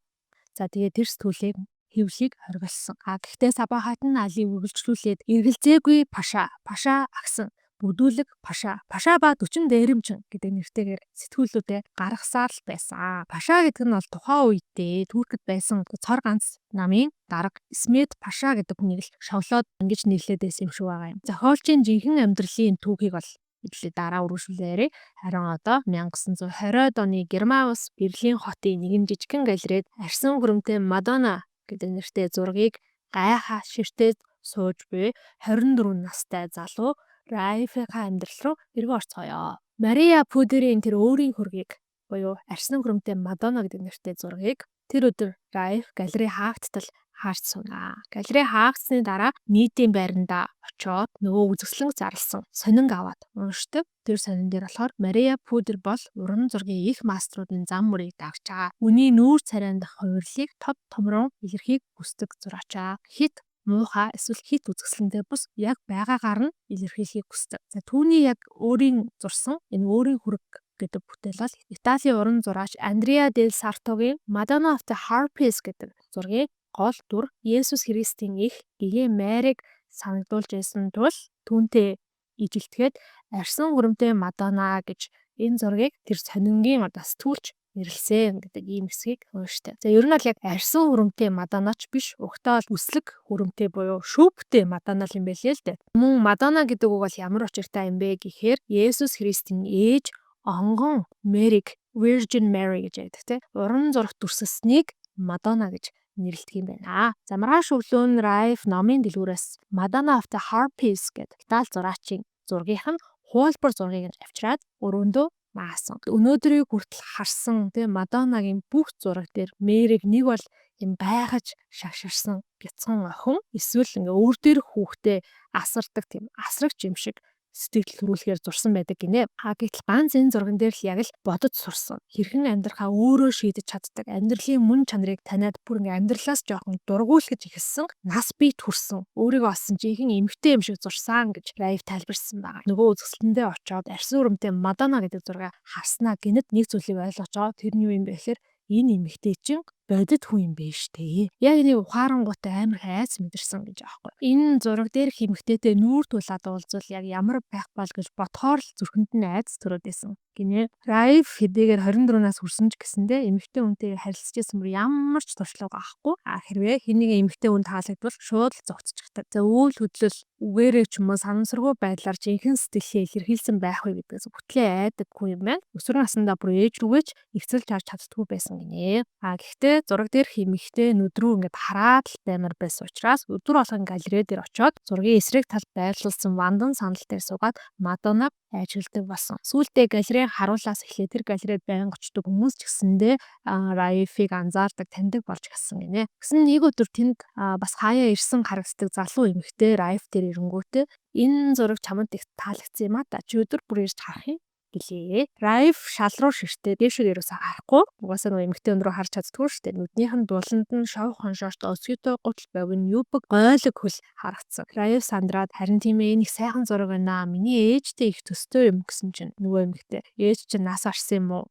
За тэгээ тэр сэтгүүлийг хэвлийг хоригдсон. Гэхдээ Сабахатын Али үргэлжлүүлээд эргэлзээгүй Паша агсан бүдүүлэг Паша ба 40 дээрэмчин гэдэг нэртэйгээр сэтгүүлүүдээ гаргасаар л байсан. Паша гэдэг нь бол тухайн үедээ Туркэд байсан цор ганц намын дарга Исмет Паша гэдэг хүнийг л шовлоод ингэж нэрлээд байсан юм шиг байгаа юм. Зохиолчийн жинхэнэ амьдралын түүхийг бол идлээ дараа үргэлжлүүлээрээ харин одоо 1920-од оны Герман улс Берлин хотын нэгэн жижигхэн галерейд арьсан хөрөмтэй Мадонна гэдэг нэртэй зургийг гайхаа ширтээд сууж буй 24 настай залуу Раифийнхаа амьдрал руу эргэн орцгоё. Мария Пудерийн тэр өөрийн хөргийг буюу арьсан хөрөмтэй Мадонна гэдэг нэртэй зургийг тэр өдөр Раиф галерей хаагдтал харж сунаа. Галерей хаагдсны дараа нийтийн байранда очоод нөгөө үзэсгэлэн зарласан сонин аваад уншдаг. Тэр сонин дээр болохоор Мария Пудер бол уран зургийн их маструудын зам мөрийг дагж байгаа. Үний нүүр царайнд хувирлыг тод томрон илэрхийг хүсдэг зураачаа. Хит муухай эсвэл хит үзэсгэлэнтэй бус яг байгаагаар нь илэрхийлэхийг хүсдэг. За түүний яг өөрийн зурсан энэ өөрийн хүрэг гэдэг бүтээл бол Италийн уран зураач Андреа Дель Сартогийн Madonna of the Harpies гэдэг зургийн гол дүр Есүс Христийн их гэгээн Марийг санагдуулж байсан тул түүнтэй ижилтгээд арьсан хөрөмтэй Мадонна гэж энэ зургийг тэр сонингийн сэтгүүлч нэрлсэн гэдэг ийм хэсгийг унштай. За ер нь бол яг арьсан хөрөмтэй Мадоннач биш, угтаа л үслэг хөрөмтэй буюу шүүптэй Мадонна юм байлээ л дээ. Мөн Мадонна гэдэг үг бол ямар учиртай юм бэ гэхээр Есүс Христийн ээж онгон Марийг Virgin Mary гэж яддаг те. Уран зурагт дүрсэлсэнийг Мадонна гэж нэрлэдэг юм байна. За маргааш өглөө нь Раиф номын дэлгүүрээс Madonna of the Harpies гэдэг Итали зураачийн зургийнх нь хуулбар зургийг авчираад өрөөндөө маасан. Өнөөдрийг хүртэл харсан тийм Мадоннагийн бүх зураг дээр Мэрийг нэг бол юм байгаж шагширсан бяцхан охин эсвэл ингээ өөр дээр хүүхдээ асардаг тийм асрагч юм шиг сэтгэл төрүүлэхээр зурсан байдаг гинэ. Гэтэл ганц энэ зурган дээр л яг л бодож сурсан. Хэрхэн амьдрахаа өөрөө шийдэж чаддаг. Амьдралын мөн чанарыг таниад бүр ингээ амьдралаас жоохон дургуулж эхэлсэн. Нас бие төрсөн. Өөрийгөө олсон жинхэнэ эмэгтэй юм шиг зурсан гэж Раиф тайлбарсан байна. Нөгөө үзэсгэлэндээ очоод арьсан хөрөмтэй Мадонна гэдэг зургийг харснаа гинэд нэг зүйлийг ойлгож байгаа. Тэр нь юу юм бэ гэхээр энэ эмэгтэй чинь бодит хүн юм биш дээ. Яг нэг ухаарангуутай амар хайц мэдэрсэн гэж аахгүй. Энэ зураг дээр эмэгтэйтэй нүүр тулаад уулзвал яг ямар байх бол гэж бодхоор л зүрхэнд нь айдас төрөөд байсан гинэ. Раиф хэдийгээр 24-наас хүрсэн ч гэсэндээ эмэгтэй хүнтэй харилцаж байсан бүр ямар ч туршлага авахгүй. Хэрвээ хэнийг эмэгтэй хүн таалагдвал шууд л зогцчихдаг. За үйл хөдлөл үгээрээ ч юм уу санамсаргүй байдлаар жинхэнэ сэтгэлээ илэрхийлсэн байх вэ гэдгээс бүтлээ айдаггүй юм байна. Өсвөр насндаа бүр ээж рүүгэж эцэлж харж чаддгүй байсан гинэ. Гэхдээ Гэхдээ зураг дээрх эмэгтэй нүдрүү ингээд хараад л баймар байсан учраас өдөр болгон галерей дээр очиод зургийн эсрэг талд байрлуулсан вандан сандал дээр суугаад Мадоннаг ажигладаг болсон. Сүүлдээ галерейн харуулаас эхлээд тэр галерейд байнга очдог хүмүүс ч гэсэндээ Раифыг анзаардаг, таньдаг болж гисэн гинэ. Гэсэн нэг өдөр тэнд бас хаяа ирсэн харагддаг залуу эмэгтэй Раиф дээр ирэнгүүтээ энэ зураг чамд их таалагдсан юм а та. Чи өдөр бүр ирж харах юм гэлээ. Раиф шал руу ширтээ дээшээ ерөөсөө харахгүй. Угаасаа нөгөө эмэгтэй өнрөө харж чаддгүй шүү дээ. Нүднийх нь дуланд нь шов хоншоорт өсгийтэй гутал бовн юбг гойлог хөл харагдсан. Раиф сандраад харин тийм ээ энэ их сайхан зураг байна. Миний ээжтэй их төстэй юм гэсэн чинь нөгөө эмэгтэй ээж чинь нас арсан юм уу?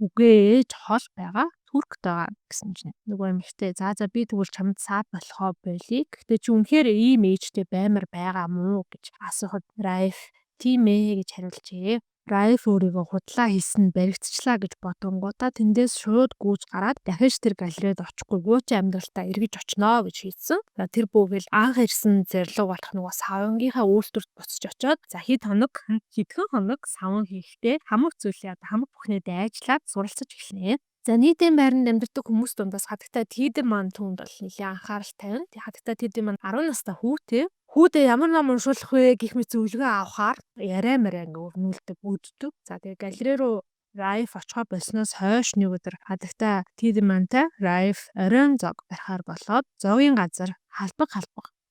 Үгүй ээж хол байгаа. Түрк байгаа гэсэн чинь нөгөө эмэгтэй за би тэгвэл чамд саад болохоо болий. Гэхдээ чи үнэхээр ийм ээжтэй баймар байгаа мó гэж асуухад Раиф тийм ээ гэж хариулжээ. Раиф өөрийгөө худлаа хийсэн баригдчихлаа гэж бодонгуудаа тэндээс шууд гүйж гараад дахиж тэр галерейд очихгүй гүйцэн амьдралтаа эргэж очноо гэж хийсэн. За тэр бүгээл анх ирсэн зэрлэг болох нөгөө савангийнхаа үйлдвэрт буцаж очиод за хэдхэн хоног саван хийхдээ хамаг зүйлээ хамаг бүхнээ дайжлаад суралцаж эхэлнэ. За нийтийн байранд амьдардаг хүмүүс дундаас хатагтай Тидеман түүнд бол нэлээд анхаарал тавина. Хатагтай Тидеман 10 настай хүүтэй. Хүүдээ ямар ном уншуулах вэ гэх мэт зөвлөгөө авахаар яриа мараа өрнүүлдэг, үүддэг. За тэгээ галерей руу Раиф очихоо болсноос хойш нэг өдөр хатагтай Тидемантай Раиф оройн зог барихаар болоод зоогийн газар халбаг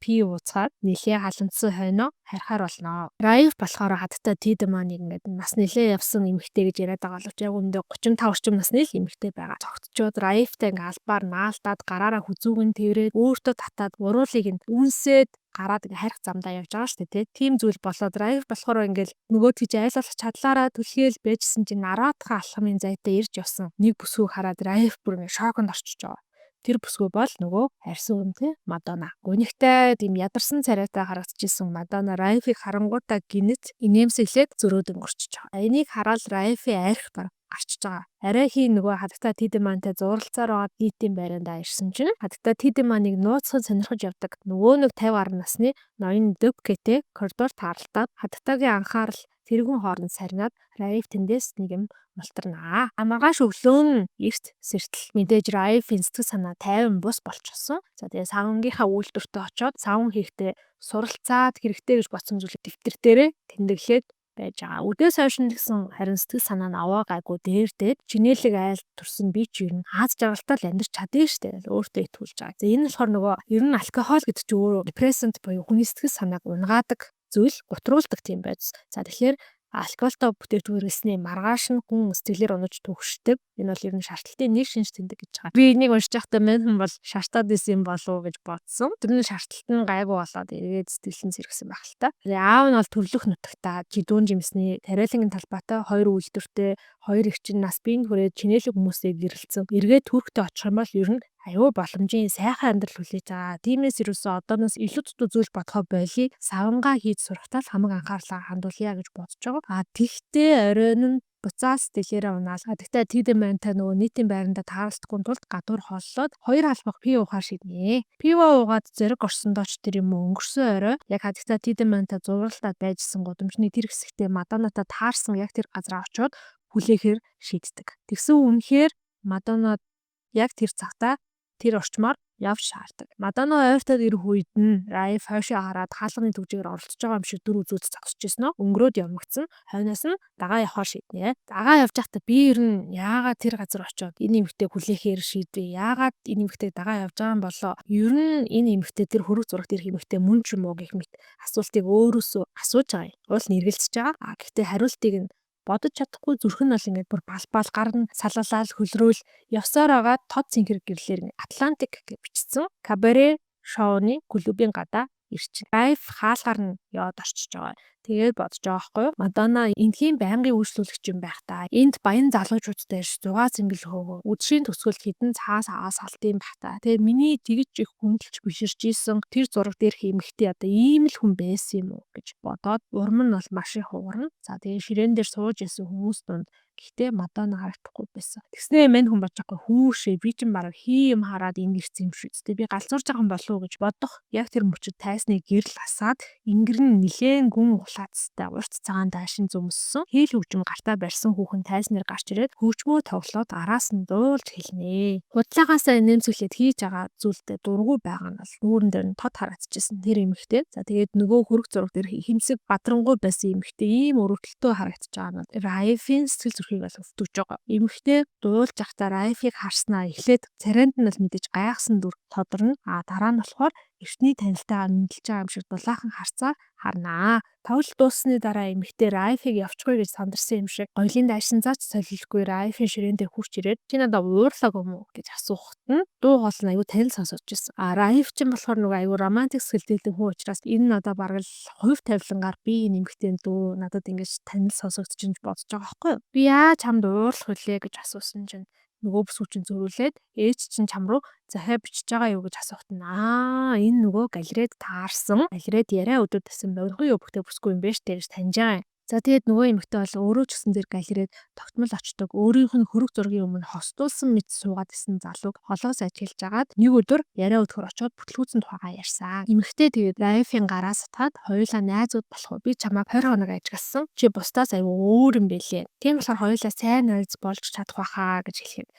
пи ууцаад нэлээ халандсан хойноо харихаар болноо. Раиф болохоор хаттай Тидеманыг ингээд нас нэлээ явсан эмэгтэй гэж яриад байгаа боловч яг үндэ 35 орчим насны л эмэгтэй байгаа. Цогтчоод Раифтай ингээд албаар наалтаад гараараа хүзүүгэн тэрээд өөртөө татаад уруулыг нь үнсээд гараад ингээ харих замдаа явж байгаа шүү дээ тийм зүйл болоод Раиф болохоор ингээл нөгөө тийж айлгах чадлаараа түлхээл байжсэн чинь араатха алхмын зайтай ирж явсан нэг бүсгүй хараад Раиф бүр ингээ шоконд орчиж байгаа. Тэр бүсгүй бол нөгөө харьсан өмтэй Мадонна. Гүнигтэй тийм ядарсан царайтай харагдчихсан Мадонна Раифыг харангуудаа гинэт инээмсэглээд зөрөөд өнгөрчихөж байгаа. Энийг хараад Раифи арх гарчиж байгаа. Арай хий нөгөө хатагтай Тидемантай зуралцаар байгаа нийтийн байрандаа ирсэн чинь хатагтай Тидеманыг нууцхан сонирхож явдаг нөгөө нэг 50 гаруй насны ноён Дөпкэтэй коридор тааралтаад хатагтайгийн анхаарал тэрүүн хооронд сарнаад Раиф тэндээс нэг юм мултарнаа. Маргааш өглөө эрт сэртэл мэдээж Раифын сэтгэл санаа тайван бус болчихсон. За тэгээ савангийнхаа үйлдвэртээ очиод саван хийхдээ суралцаад хэрэгтэй гэж бодсон зүйлийг дэвтэр дээрээ тэмдэглээд байж байгаа. Үдээс хойш нь гэсэн харин сэтгэл санаа нь аваа гайгүй дээрдээд чинэлэг айл турсан би ч ер нь Аз жаргалтай л амьдарч чадсан штэ гэж өөртөө итгүүлж байгаа. За энэ болохоор нөгөө ер нь алкогол гэдэг чинь өөрөө депрессант буюу хүний сэтгэл санааг унгаадаг зүйл, гутруулдаг тийм байц. За тэгэхээр алкоголтой бүтээгдэхүүн маргааш нь хүн сэтгэлээр унаж түгшдэг. Энэ бол ер нь шаардлтын нэг шинж тэмдэг гэж байгаа. Би энийг уншиж байхдаа мань бол шаартаад исэн юм болов уу гэж бодсон. Тэр нь шаардлт нь гайгүй болоод эргээд сэтгэлэн сэргсэн байх л та. Тэгээ аав нь бол төрлөх нутагтаа жидүүн жимсний тариалангийн талбайтай 2 үйлдвэртэй 2 эгчин нас биеийн хүрээд чинэлэг хүмүүсийг гэрэлцэн. Эргээд Турктэй очих юм бол ер нь аюу боломжийн сайхан амьдрал хүлээж байгаа. Тиймээс ерөөсөө одооноос илүү дутуу зүйл бодохоо болий савангаа хийж сурахтаа хамаг анхаарлаа хандуулъя гэж бодож байгаа. Тэгтээ оройн нь буцаас сэтгэлээрээ унаал. Тэгтээ Тидемантай нөгөө нийтийн байранда тааралдахгүй тулд гадуур холлоод 2 албах пиво ухаар шийднэ. Пиво уугаад зэрэг орсондоо ч тэр юм өнгөрсөн орой яг хатагтай Тидемантай зургалдаад байжсэн гудамжны тэр хэсэгтээ Мадоннатай таарсан яг тэр газараа очиод хүлээхээр шийддэг. Тэгсэн үнэхээр Мадонна яг тэр цагтаа тэр орчмоор явж шаарддаг. Мадонна ойртоод ирэх үед нь Раиф хойшоо хараад хаалганы төгжигээр оролцож байгаа юм шиг дүр үзүүлж зогсож ирсэн нь өнгөрөөд явмагцсан. Хойноос нь дагаа явахаар шийднэ. Дагаа явж байхдаа би ер нь яагаад тэр газар очиод энэ эмэгтэйг хүлээхээр шийдвэ? Яагаад энэ эмэгтэйг дагаа явж байгаа юм болоо? Ер нь энэ эмэгтэй тэр хөрөг зурагт ирэх эмэгтэй мөн ч юм уу гэх мэт асуултыг өөрөөсөө асууж байгаа юм. Уул нь эргэлзэж байгаа. Гэхдээ хариултыг нь бодож чадахгүй зүрх нь бол ингээд бүр балбал гар нь салалал хөлрөөл явсаар байгаа тод цэнхэр гэрлэр Атлантик гэж бичсэн кабаре шоуны клубын гадаа ирчин. Раиф хаалгаар нь яваад орчиж байгаа. Тэгээд бодож байгаа байхгүй юу? Мадонна энэхийн байнгын үйлчлүүлэгч юм байх та. Энд баян залуучуудтай ирж 6 зэмбэл хөөгөө. Үдшийн төгсгөл хідэн цаас аваас халтын байх та. Тэгээд миний тэгж их хүндэлж биширж исэн тэр зураг дээрх эмэгтэй одоо ийм л хүн байсан юм уу гэж бодоод урам нь бол маш их уурна. За тэгээд ширээн дээр сууж исэн хүмүүс донд Гэхдээ Мадонна харагдахгүй байсан. Тэгснээ мань хүн болж байгаа хүүшээ би чинь бараг хий юм хараад ингэрсэн юм шүү дээ. Би галзуурж байгаа юм болов уу гэж бодох. Яг тэр мөчөд тайсны гэрэл хасаад ингэр нь нилээн гүн улаацтай урт цагаан даашин зөмссөн. Хийл хөгжим гартаа барьсан хүүхэн тайснаар гарч ирээд хөгжмөө тоглоод араас нь дуулж хэлнэ. Худлагаасаа нэмсүүлээд хийж байгаа зүйлдээ дургүй байгаа нь бол нүүрэн дээр нь тод харагдчихсан тэр эмэгтэй. За тэгээд нөгөө хөрөг зураг дээр химсэг бадрангуй байсан эмэгтэй ийм өрөвдөлтөө харагдаж байгаа нь Райфийн сэтгэл зүрхийг бол өвтөж байгаа. Эмэгтэй дуулж захтаа Райфийг харснаа эхлээд царайнд нь бол мэдээж гайхсан дүр тодорно. Дараа нь болохоор эртний танилтайгаа мэдлж байгаа юм шиг дулаахан харцаа харнаа. Тоглолт дууссаны дараа эмэгтэй Райфийг явчихгүй гэж сандарсан юм шиг гоёлын дайшин заач солилгүй Райфийн ширээн дээр хурч ирээд чи надад уурлаг юм уу гэж асуухт нь дуу хоол нь аюу танил сонсож байсан. Райф ч юм болохоор нөгөө аюу романтик сэтгэлтэй хүн учраас энэ надад бараг л хувь тавилангаар би энэ эмэгтэй дүү надад ингэж танил сонсогдож чинь бодож байгаа байхгүй юу? Би яаж чамд уурлах вүлээ гэж асуусан чинь нөгөө бүсгүй чинь зөрүүлээд ээж чинь чам руу захиа бичиж байгаа юу гэж асуухт нь энэ нөгөө галерейд таарсан галерейд яриа өдөр тасан морьхон өвгтэй бүсгүй юм бэ штэ гэж таньж байгаа юм. За тэгээд нөгөө эмэгтэй бол өөрөө ч гэсэн тэр галерейд тогтмол очдог өөрийнх нь хөрөг зургийн өмнө хостуулсан мэт суугаад исэн залууг холоос ажиглаж агаад нэг өдөр яриа өдгөр очиод бүтлгүүцэн тухайгаа ярьсан. Эмэгтэй тэгээд Райфийн гараас сатаад хоёулаа найзууд болох уу би чамайг 20 хоног ажигласан чи бусдаас аюу өөр юм бэлээ. Тийм болохоор хоёулаа сайн найз болж чадах байхаа гэж хэлэхэд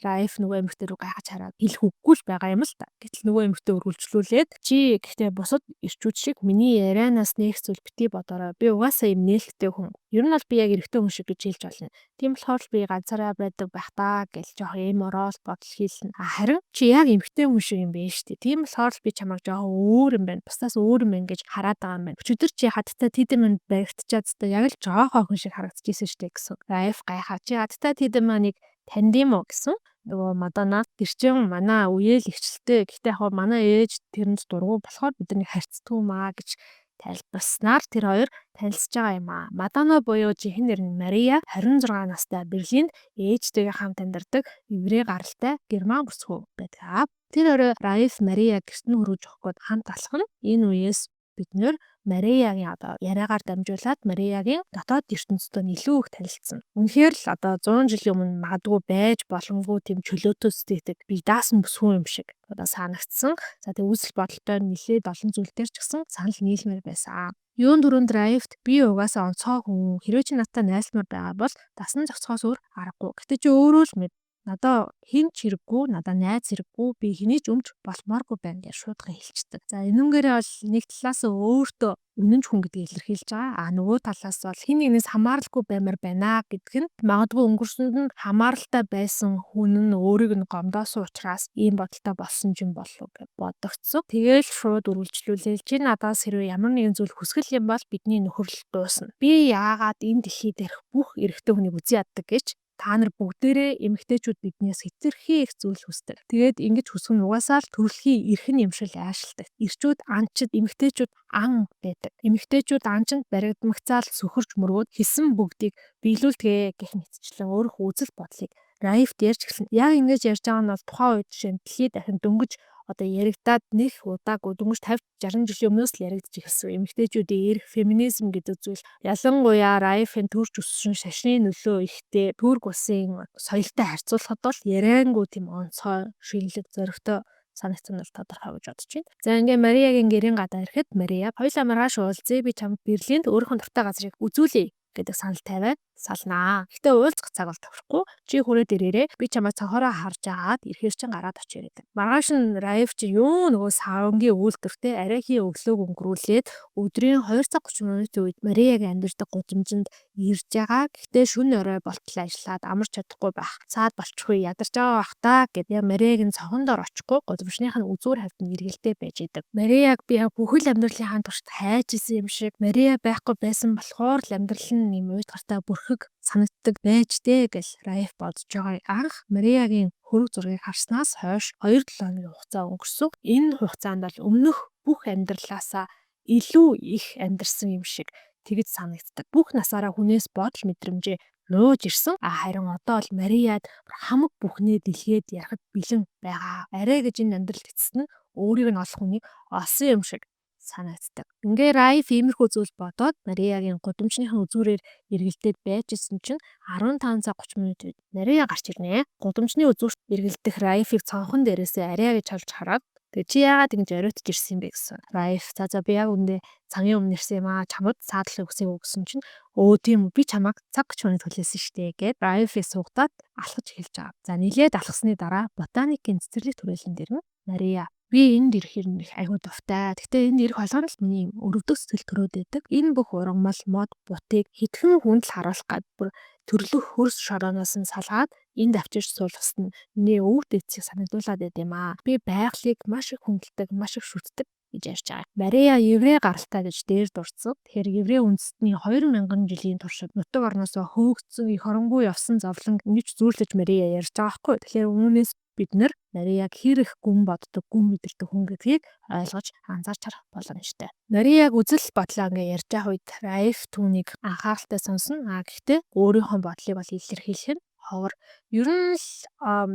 Райф нөгөө эмэгтэй рүү гайхаж хараад хэлэх үггүй л байгаа юм л та. Гэтэл нөгөө эмэгтэй үргэлжлүүлээд чи гэхдээ бусад ирчүүд шиг миний ярианаас нэг зүйл бити бодорой. Би угаасаа юм нээлттэй хүн. Ер нь бол би яг эрэгтэй хүн шиг гэж хэлж болно. Тийм болохоор би ганцаараа байдаг байх таа гэж жоох юм ороод бодол хийлнэ. Харин чи яг эмэгтэй хүн шиг юм байна шүү дээ. Тийм болохоор би чамайг жоох өөр юм байна. Бусдаас өөр юм байна гэж хараад байгаа юм байна. Өчигдөр чи хаттай тэдэм минь баригдчаад та яг л жоох хүн шиг харагдчихсэн шүү дээ гэсэн. Райф гайхаа чи хаттай тэдэм манийг танд юм уу гэсэн. Нөгөө Мадонна тэр чин манай үеэл ихчлээ. Гэхдээ яг манай ээж тэрэнд дургу болохоор бидний харьцдаг юм гэж тайлбарснаар тэр хоёр танилцж байгаа юм аа. Мадонна буюу жинхэнэ нэр нь Мария 26 настай Берлинд ээжтэйгээ хамт амьдардаг еврей гаралтай герман бүсгүй байдаг. Тэр орой Райф Мария гэрт нь хөргөж өгөх гээд хамт алах нь энэ үеэс бид нэр Мариягийн яриагаар дамжуулаад Мариягийн дотоод ертөнцтэй илүү их танилцсан. Үнэхээр л 100 жилийн өмнө магадгүй байж боломгүй тийм чөлөөтэй сэтгэдэг би даасан бүсгүй юм шиг санагдсан. За тэг үүсэл бодолтой нэлээд олон зүйл дээр ч гэсэн санал нийлмээр байсан. Юун дөрөнд Райфт би угаасаа онцгой хүн хэрвээ чи надтай найзмаар байгаа бол дасан зохицохоос өөр аргагүй. Гэтэ чи өөрөө л мэд надаа хин ч хэрэггүй, надаа найз хэрэггүй, би хэний ч өмч болмооргүй байна гэж шуудхан хэлчихдэг. За энүүгээрээ бол нэг талаас нь өөртөө үнэнч хүн гэдгийг илэрхийлж байгаа. Нөгөө талаас бол хин нэгнээс хамааралгүй баймаар байна гэдг нь магадгүй өнгөрсөнд нь хамааралтай байсан хүн нь өөрийг нь гомдоосон учраас ийм бодолтой болсон юм болов гэж бодогцсон. Тэгээл шууд үргэлжлүүлээл чи надаас хэрвээ ямар нэгэн зүйл хүсгэл юм бол бидний нөхөрлөлт дуусна. Би яагаад энэ дэлхий дээрх бүх эрэгтэй хүнийг үзий яддаг гэж та нар бүгдээрээ эмэгтэйчүүд биднээс хэтэрхий их зүйл хүсдэг. Тэгээд ингэж хүсэх нь угаасаа л төрөлхийн эрхэн юмшил аашилдаг. Ирчүүд анчид эмэгтэйчүүд ан байдаг. Эмэгтэйчүүд анчинд баригдмагцаал сөхөрч мөргөөд хийсэн бүгдийг биелүүлдэгэ гэх мэтчлэн өөрөх үзэл бодлыг Райф дээрч эхэлнэ. Яг ингэж ярьж байгаа нь бол тухайн үед жишээ нь дэлхий дахин дөнгөж яригадаад нэг удаагүй дөнгөж 50-60 жилийн өмнөөс л яригдж эхэлсэн. Эмэгтэйчүүдийн эрх, феминизм гэдэг зүйл ялангуяа Райфын төрж өссөн шашны нөлөө ихтэй Турк улсын соёлтой харьцуулахад бол яриангүй тийм онцгой, шинэлэг, зоригтой санагдсан нь тодорхой гэж бодож байна. За ингээ Мариягийн гэрийн гадаа ирэхэд Мария хоёулаа маргааш уулзъя би чамд Берлинд өөрийнхөө дуртай газрыг үзүүлье гэдэг санал тавиад салнаа. Гэтэ уулзах цаг бол тохирохгүй. Чи хүрээд ирээрээ би чамайг цонхороо харж агаад ирэхээр чин гараад очие гэдэг. Маргааш нь Райф чи юу нөгөө савангийн үйлдвэртэй арайхийн өглөөг өнгөрүүлээд өдрийн 2 цаг 30 минутын үед Мариягийн амьдардаг гудамжинд ирж байгаа. Гэтэ шөнө орой болтол ажиллаад амарч чадахгүй байх. Цаад болчихгүй ядарч байгаа бах та гэд Мариягийн цонхондоор очихгүй гудамжных нь үзүүр хавьд нь эргэлдээ байж идэг. Марияг би бүхэл амьдралынхаа туршид хайж исэн юм шиг Мария байхгүй байсан болохоор л амьдрал нь юм уйтгартай бүрхэг санагддаг байж дээ гэж Райф бодож байгаа. Анх Мариягийн хөрөг зургийг харснаас хойш 2-7 хоногийн хугацаа өнгөрсөн. Энэ хугацаанд бол өмнөх бүх амьдралаасаа илүү их амьдарсан юм шиг тэгж санагддаг. Бүх насаараа хүнээс бодол мэдрэмжээ нууж ирсэн. Харин одоо бол Марияд хамаг бүхнээ дэлгээд ярахад бэлэн байгаа. Арай гэж энэ амьдралд эцэст нь өөрийг нь олох хүнийг олсон юм шиг санагддаг. Ингээ Райф иймэрхүү зүйл бодоод Мариагийн гудамжныхаа үзүүрээр эргэлдээд байжсэн чинь 15 цаг 30 минут үед Мария гарч ирнэ. Гудамжны үзүүрт эргэлдэх Райфыг цонхон дээрээсээ арай гэж харж хараад тэгээ чи яагаад ингэж оройтж ирсэн юм бэ гэсэн. Райф за би яг үндэ цагийн өмнө ирсэн юм аа. Чамд саадлахыг хүсэв гэсэн чинь өө тийм үү би чамайг цаг 30 минут хүлээсэн штэ гэд Райфыг суугатаад алхаж эхэлж байгаа. За нилээд алхсны дараа ботаникийн цэцэрлэг түрээлэн дээр нь Мария би энд ирэхээр их айгүй дуртай. Гэхдээ энд ирэх болгоно л миний өрөвдөх сэтгэл төрөөд байдаг. Энэ бүх ургамал мод бутыг хитгэн хүнд л харуулах гад бүр төрлөх хөрс шорооноос нь салгаад энд авчирч суулгасан нь миний өвөг дээдсийг санагдуулаад байд юм аа. Би байгалыг маш их хүндэлдэг, маш их шүтдэг гэж ярьж байгаа. Мария еврей гаралтай гэж дээр дурдсан. Тэгэхээр еврей үндэстний 2000 жилийн туршид нутаг орноосоо хөөгдсөн их оронгүй явсан зовлон ингэж зүүрлэж Мария ярьж байгаа байхгүй. Тэгэхээр үүнээс бид нар Марияг хэр их гүн боддог, гүн мэдэрдэг хүн гэдгийг ойлгож анзаарч харах боломжтой. Марияг үзэл бодлоо ингээ ярьж байгаа үед Райф түүнийг анхааралтай сонсно. Гэхдээ өөрийнхөө бодлыг бол илэрхийлэх нь ховор. Ер нь л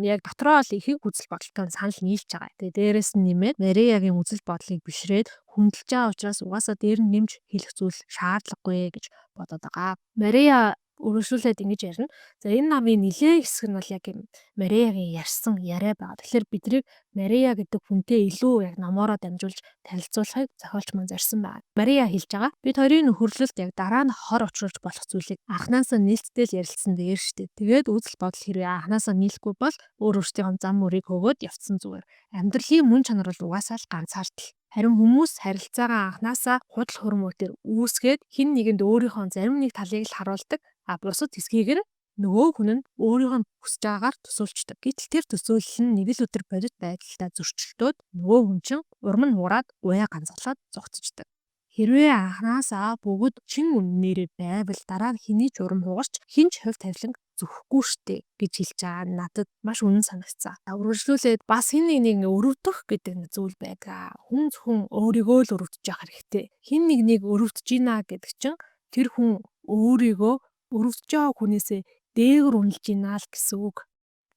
яг дотроо л ихийг үзэл бодолтой санал нийлж байгаа. Тэгээ дээрэс нь нэмээд Мариягийн үзэл бодлыг бишрээд хүндэлж байгаа учраас угаасаа дээр нь нэмж хэлэх зүйл шаардлагагүй гэж бодоод байгаа. Мария өргөжлүүлээд ингэж ярина. За энэ намын нэлээд хэсэг нь бол яг юм Мариягийн ярьсан яриа байгаа. Тэгэхээр биднийг Мария гэдэг хүнтэй илүү яг номоороо дамжуулж танилцуулахыг зохиолч маань зорьсон байна. Мария хэлж байгаа. Бид хоёрын нөхөрлөлд яг дараа нь хор учруулж болох зүйлийг анханасаа нээлттэй л ярилцсан дээр штэ. Тэгээд үзэл бодол хэрвээ анханасаа нийлэхгүй бол өөр өөртөө зам мөрийг өгөөд явцсан зүгээр. Амьдралын мөн чанар бол угаасаа л ганцаардл. Харин хүмүүс харилцаагаа анханасаа худал хуурмуудээр үүсгээд хин нэгэнд өөрийнхөө зарим нэг талыг л харуулдаг. Бусад хэсгийг нь нөгөө хүн нь өөрийнх нь хүсэж байгаагаар төсөөлчдөг. Гэтэл тэр төсөөлөл нь нэг л өдөр бодит байдалтай зөрчилдөөд нөгөө хүн чинь урам нь ураад уяа ганцаглаад зогцождөг. Хэрвээ анханасаа бүгд чин үннээрээ байвал дараа нь хэний ч урам хугарч хинч хувь тавилан зүхгүй штэ гэж хэлж байгаа надад маш үнэн санагцсан. Үргэлжлүүлээд бас хин нэг өрөвдөх гэдэг зүйл байдаг. Хүн зөвхөн өөрийгөө л өрөвдөж явах хэрэгтэй. Хин нэг өрөвдөж гинэ гэдэг чинь тэр хүн өөрийгөө өрөвдөж байгаа хүнээсээ дээгүр үнэлж гинэ л гэсэн үг.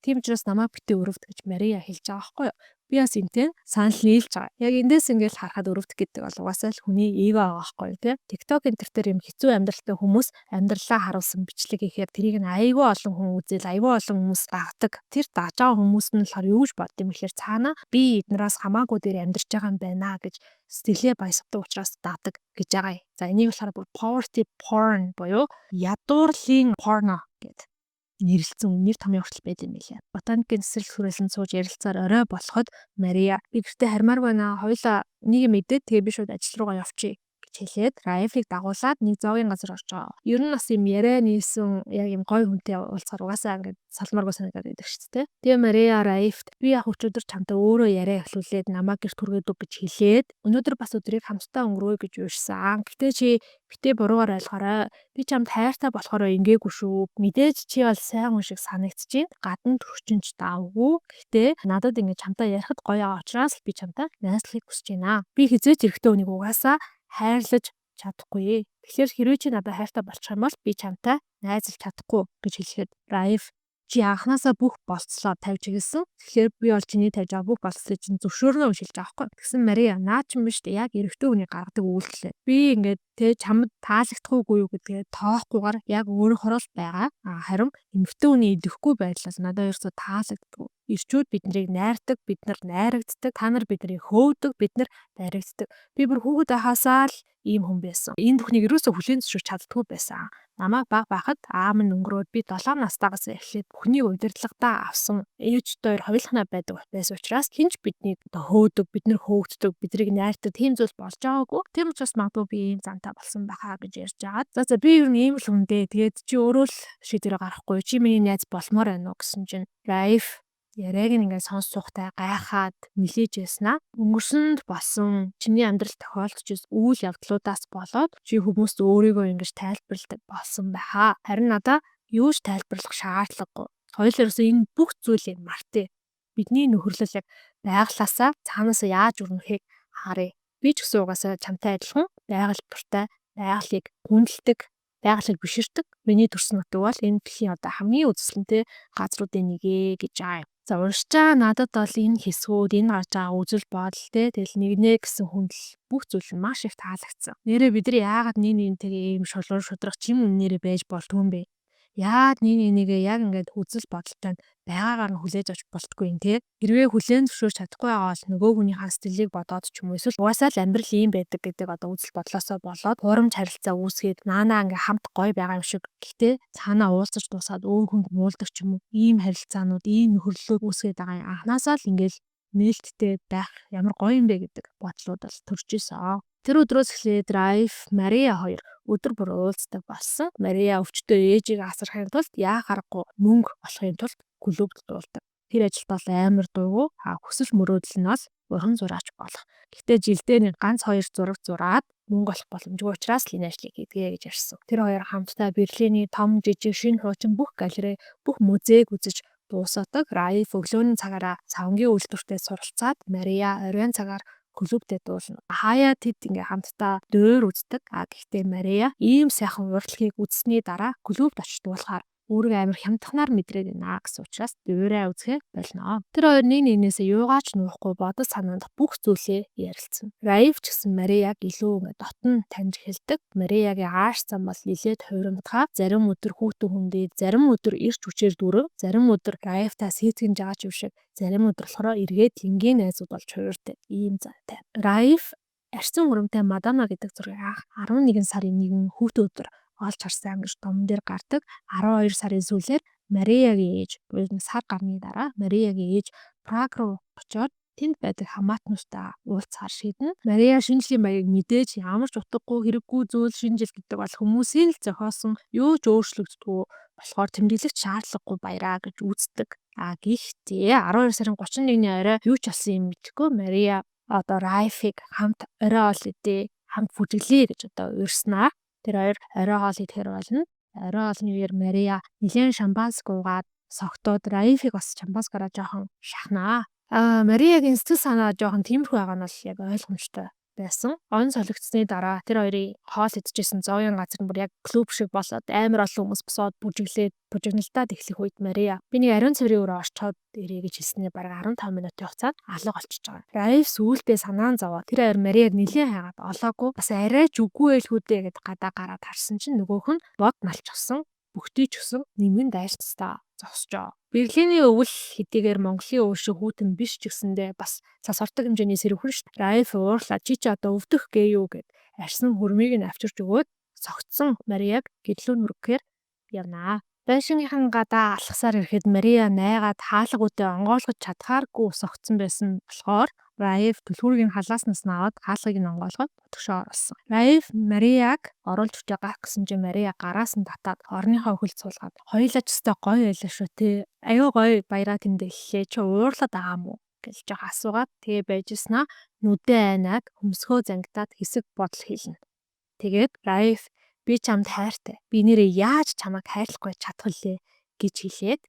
Тийм учраас намайг битээ өрөвд гэж Мария хэлж байгаа байхгүй юу? Би бас энтэй санал нийлж байгаа. Яг эндээс ингээл харахад өрөвдөх гэдэг бол угаасаа л хүний эго байгаа байхгүй юу тийм. TikTok энтер юм хэцүү амьдралтай хүмүүс амьдралаа харуулсан бичлэг ихээр тэрийг нь аяйгүй олон хүн үзэл аяйгүй олон хүмүүс дагдаг. Тэр дагж байгаа хүмүүс нь болохоор юу гэж бод юм гэхээр цаана би эднээс хамаагүй дээр амьдарч байгаа юм байна гэж сэтгэлээ баясгадаг учраас дагдаг гэж байгаа. За энийг болохоор бүр poverty porn буюу ядуурлын порно гэдэг нэрлэлсэн нэр томьёо хүртэл байд юм билээ. Ботаникийн цэцэрлэг түрээлэн сууж ярилцаар орой болоход Мария би гэртээ хармаар байна. Хоёулаа нэг мэдээд тэгээ би шууд ажил руугаа явчих гэж хэлээд Райфыг дагуулад нэг зоогийн газар орж байгаа. Ер нь бас юм яриа нийсэн яг юм гой хүнтэй уулзахаар угаасаа ингээд салмааргүй санагдаад байдаг шүү дээ. Тэгээ Мария Райфт би яг өчигдөр чамтай өөрөө яриа эхлүүлээд намайг гэрт хүргээд үг гэж хэлээд өнөөдөр бас өдрийг хамтдаа өнгөрөөе гэж уурсан. Гэтэ чи битээ буруугаар ойлгоорой. Би чамд хайртай болохоор ингээгүй шүү. Мэдээж чи бол сайн хүн шиг санагдчихээн. Гадна төрчөнч даавгүй. Гэтэ надад ингэ чамтай ярихад гоё учраас би чамтай найзлахыг хүсэж байна. Би хизээч эрэгтэй хүнийг угаасаа хайрлаж чадахгүй. Тэгэхээр хэрвээ чи надад хайртай болчих юм бол би чамтай найзлах чадахгүй гэж хэлэхэд Райф чи анханасаа бүх болцлоо тавьж игэлсэн. Тэгэхээр би бол чиний тавьж байгаа бүх болцлыг чинь зөвшөөрнө гэж хэлж байгаа байхгүй. Тэгсэн Мария наа ч юм биш яг эрэгтэй хүний гаргадаг үйлдэл. Би ингээд чамд таалагдахгүй юу гэдгээ тоохгүйгээр яг өөрөөр л байгаа. Харин эмэгтэй хүний идэхгүй байдлаас надад ерөөсө таалагддаг. Ирчүүд биднийг найрдаг, бид нар найрагддаг, та нар биднийг хөөдөг, бид нар найрагддаг. Би бүр хүүхэд байхасаа л ийм хүн байсан. Энэ бүхнийг ерөөсө хүлээн зөвшөөрч чаддгүй байсан. Намайг баг байхад аав минь өнгөрөөд би 7 настайгаас эхлээд бүхнийг удирдлагадаа авсан. Ээжтэй хоёр хувилхнаа байдаг байсан учраас хинч биднийг хөөдөг, бид нар хөөгддөг, бидрийг найрдаг тийм зүйл болж байгаагүй. Тийм учраас магадгүй би ийм зантай болсон байхаа гэж ярьж агаад. За би ер нь ийм л хүндээ. Тэгээд чи өөрөө л шийдвэрээ гаргахгүй. Чи миний найз болмоор байна уу гэсэн чинь Райф яриаг ингээд сонсохтай гайхаад нилээж яснаа. Өнгөрсөнд болсон чиний амьдрал тохиолдож үйл явдлуудаас болоод чи хүмүүст өөрийгөө ингэж тайлбарладаг болсон байхаа. Харин надаа юу ч тайлбарлах шаардлагагүй. Хоёулаа энэ бүх зүйлийг мартъя. Бидний нөхөрлөл яг байглаасаа цаанаасаа яаж өрнөхийг харъя. Би ч гэсэн угаасаа чамтай адилхан байгальбартай байгалыг хүндэлдэг, байгалыг биширдэг. Миний төрсөн нутаг бол энэ дэлхийн одоо хамгийн үзэсгэлэнтэй газруудын нэг гэж байгаа юм. За уншиж байгаа надад бол энэ хэсгүүд, энэ гарч байгаа үзэл бодол тэгэл нэгнэ гэсэн хүндэл бүх зүйл нь маш их таалагдсан. Нэрээ бид нар яагаад нэг нэгнтэйгээ ийм шулуун шудрах чим үнээрээ байж болдгүй юм бэ? Яагаад нэг нэгээ яг ингээд үзэл бодолтой байгаагаар нь хүлээж авч болтгүй юм те? Хэрвээ хүлээн зөвшөөрч чадахгүй байгаа бол нөгөө хүнийхээ сэтгэлийг бодоод ч юм уу эсвэл угаасаа л амьдрал ийм байдаг гэдэг одоо үзэл бодлосоо болоод хурамч харилцаа үүсгээд наанаа ингээ хамт гоё байгаа юм шиг. Гэхдээ цаанаа уулзаж дуусаад өөр хүнд муулдаг ч юм уу. Ийм харилцаанууд, ийм нөхөрлөлүүд үүсгээд байгаа юм. Анханасаа л ингээл нээлттэй байх ямар гоё юм бэ гэдэг бодлууд бол төрж исэн. Тэр өдрөөс эхлээд Райф, Мария хоёр өдөр бүр уулздаг болсон. Мария өвчтөө ээжийг асрахын тулд яах аргагүй мөнгө олохын тулд клубд дуулдаг. Тэр ажилд бол амар дуугүй хүсэл мөрөөдөл нь бол уран зураач болох. Гэхдээ жилдээ нэг ганц 2 зураг зураад мөнгө олох боломжгүй учраас л энэ ажлыг хийдгээ гэж ярьсан. Тэр хоёр хамтдаа Берлиний том жижиг шинэ хуучин бүх галерей, бүх музейг үзэж дуусгадаг. Райф өглөөний цагаараа савнгийн үйлдвэртээ суралцаад Мария оройн цагаар клубтээ дуулна. Хаяа тэд ингээ хамтдаа дөөр үздэг. Гэхдээ Мария ийм сайхан урлагийг үзсний дараа клубт очиж дуулахаар өөрийгөө амар хямдханаар мэдрээд байна гэсэн учраас дөөрөө үзэхээ болно. Тэр хоёр нэг нэгнээсээ юугаач нуухгүй бодол санаанд бүх зүйлээ ярилцсан. Райф ч гэсэн Марияг илүү ингээ дотн таньж эхэлдэг. Мариягийн ааш зам бол нилээд хуйрамдгаа. Зарим өдөр хүүтэн хүндээ, зарим өдөр ирч хүчээр дүрэг, зарим өдөр Райфтаа сэтгэн жаач юм шиг, зарим өдөр болохоор эргээд лингийн найзууд болж хууртай. Ийм зантай. Райф арьсан хурамтай Мадана гэдэг зургийг 11 сарын 1 хүүтэн өдөр олж харсан гэж том дээр гардаг. 12 сарын сүүлээр Мариягийн ээж сар гарны дараа Мариягийн ээж Праг руу очоод тэнд байдаг хамаатнуудаа уулзахаар шийднэ. Мария шинэ жилийн баярыг мэдээж ямар ч утгагүй хэрэггүй зүйл шинэ жил гэдэг бол хүмүүсийн л зохиосон юу ч өөрчлөгддөггүй болохоор тэмдэглэх шаардлагагүй баяраа гэж үздэг. Гэхдээ 12 сарын 31-ний орой юу ч болсон юм мэдэхгүй Мария одоо Райфыг хамт орой ол идэ хамт бүжиглэе гэж одоо урьснаа. Тэр хоёр орой хоол идэхээр болно. Орой хоолны үеэр Мария нэлээд шампанск уугаад согтоод Райфыг бас шампанскаараа жоохон шахнаа. Мариягийн сэтгэл санаа жоохон тиймэрхүү байгаа нь бол яг ойлгомжтой байсан. Он солигдсны дараа тэр хоёрын хоол идчихсэн зооён газар нь бүр яг клуб шиг болоод амар олон хүмүүс босоод бүжиглээд бүжигнэлтад эхлэх үед Мария би нэг ариун цэврийн өрөө орчоод ирээ гэж хэлснээр бараг 15 минутын хугацаанд алга болчихж байгаа. Райф сүүлдээ санаан зовоо тэр хоёр Марияг нэлээд хайгаад олоогүй бас арай ч үгүй байлгүүдээ гэд гадаа гараад харсан чинь нөгөөх нь бод налчихсан. Бүгдий ч гэсэн нэмэн дайрцтай зогсожоо. Берлиний өвөл хэдийгээр Монголын өвөл шиг хүүтэн биш ч гэсэндээ бас цас ортог хэмжээний сэрвхэн шүү дээ. Райф уурлаа чи одоо өвдөх гээ юу гэд арьсан хөрмийг нь авчирч өгөөд согтсон Марияг гэрлүү нүргэхээр явнаа. Байшингийнхан гадаа алхасаар ирэхэд Мария найгаад хаалгуудаа онгойлгож чадхааргүй согтсон байсан болохоор Райф түлхүүрийг халааснаас нь аваад хаалгыг нь онгойлгоод өтгшөө оруулсан. Райф Марияг оруулж өчөө гах гэсэн чинь Мария гараас нь татаад орныхоо хөлд суулгаад хоёулаа ч өстой гоё байлаа шүү те. Аюу гоё баяраа тэндээ хэллээ чи уурлаад байгаа мó гэж жоо асуугаад тэгээ байжснаа нүдээ айнаад хөмсгөө зангидаад хэсэг бодол хэлнэ. Тэгээд Райф би чамд хайртай. Би нэрээ яаж чамайг хайрлахгүй чадах вүлээ гэж хэлээд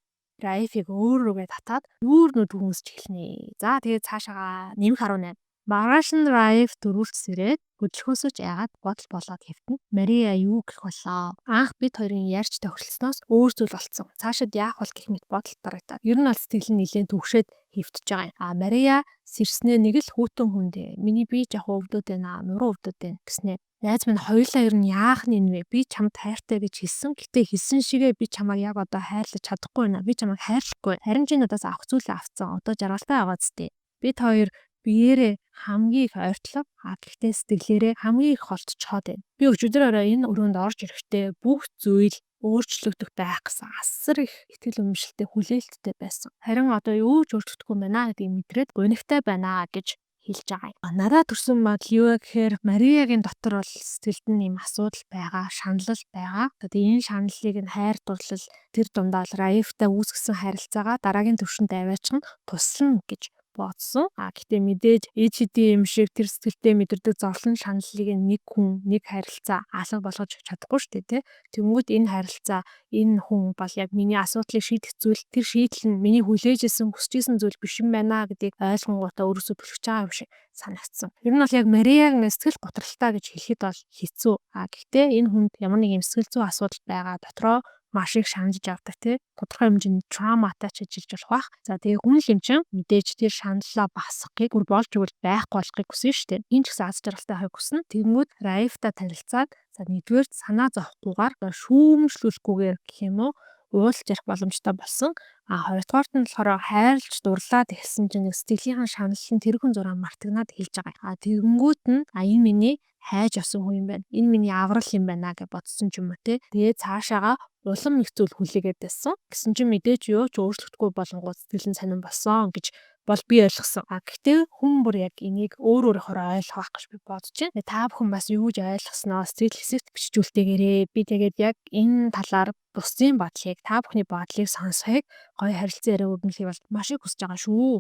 Райфыг өөр рүүгээ татаад нүүр нүд хүмсч эхэлнэ. За тэгээд цаашаага нэмэх 18. Маргааш нь Райф дөрүүлж ирээд хөдөлгөөсөж яагаад бодол болоод хэвтэн. Мария юу гэх болоо. Анх бид хоёрын ярьж тохиролцсноос өөр зүйл болцсон. Цаашид яах бол гэх мэт бодол дарагдаад. Ер нь бол сэтгэл нь нэлээд төвшөөд хэвтэж байгаа юм. Мария сэрснээ нэг л хүүтэн хүндээ. Миний би яг өвдөд байна. Нуруу өвдөд байна гэснээр найз минь хоёулаа ер нь яах нь вэ? Би чамд хайртай гэж хэлсэн. Гэтэ хэлсэн шигээ би чамайг яг одоо хайрлаж чадахгүй байна. Би чамайг хайрлахгүй. Харин ч надаас авах зүйлээ авцсан. Одоо жаргалтай байгаа зү. Бид хоёр биеэрээ хамгийн их ойртлог гэхдээ сэтгэлээрээ хамгийн их холтчоод байна. Би өчигдөр орой энэ өрөөнд орж ирэхдээ бүх зүйл өөрчлөгдөх байх гэсэн асар их итгэл үнэмшилтэй хүлээлттэй байсан. Харин одоо юу ч өөрчлөгдөхгүй байна гэдгийг мэдрээд гонигтай байна гэж хэлж байгаа. Надад төрсөн бодол юу вэ гэхээр Мариягийн дотор бол сэтгэлд нь юм асуудал байгаа, шаналл байгаа. Тэгээд энэ шаналлыг нь хайр дурлал тэр дундаа Райфтай үүсгэсэн харилцаагаа дараагийн төвшөнд аваачих нь туслана гэж бодсон. Гэтээ мэдээж ээжидийн юм шиг тэр сэтгэлдээ мэдэрдэг зовлон шаналлыг нэг хүн, нэг харилцаа алга болгож чадахгүй шүү дээ, тий. Тэнгүүд энэ харилцаа, энэ хүн бол яг миний асуудлыг шийдэх зүйл, тэр шийдэл нь миний хүлээж хүсэж исэн зүйл биш юм байна гэдгийг ойлгонгуудаа өөрөөсөө түлхэж байгаа юм шиг санагдсан. Ер нь бол яг Марияг сэтгэл готролтой гэж хэлэхэд бол хэцүү. Гэхдээ энэ хүнд ямар нэг юм сэтгэл зүйн асуудал байгаа дотроо маш их шаналж авдаг, тий. Тодорхой хэмжээний травматай ч ажиллаж болох бах. За тэгээ хүн л юм чинь мэдээж тэр шаналлаа басахыг бүр болж өгөл байхгүй болохыг хүсэн шүү дээ. Энэ ч гэсэн аз жаргалтай хойг хүснэ. Тэгмүүд Раифта танилцаад за нэгдүгээр санаа зовхгүйгээр шүүмжлүүлэхгүйгээр гэх юм уу уулзж ярих боломжтой болсон. Хоёрдугаарт нь болохоор хайрлж дурлаад эхэлсэн чинь сэтгэлийнхэн шанал нь тэр хүн зураг мартагнаад хэлж байгаа. Тэгэнгүүт нь энэ миний хайж авсан хүн юм байна. Энэ миний аврал юм байна гэж бодсон ч юм уу те. Тэгээ цаашаага улам их зүйл хүлээгээд байсан. Гэсэн чинь мэдээж юу ч өөрчлөгдөхгүй болонгууд сэтгэл нь сонирн болсон гэж бол би ойлгосон. Гэхдээ хүн бүр яг энийг өөр өөрөөр ойлгох гэж би бодож байна. Та бүхэн бас юу гэж ойлгосноо сэтгэл хэсэгт бичжүүлтээгээрээ. Би тэгээд яг энэ талаар бусдын бодлыг, та бүхний бодлыг сонсохыг гоё харилцан яриа өрнөлийг бол маш их хүсэж байгаа шүү.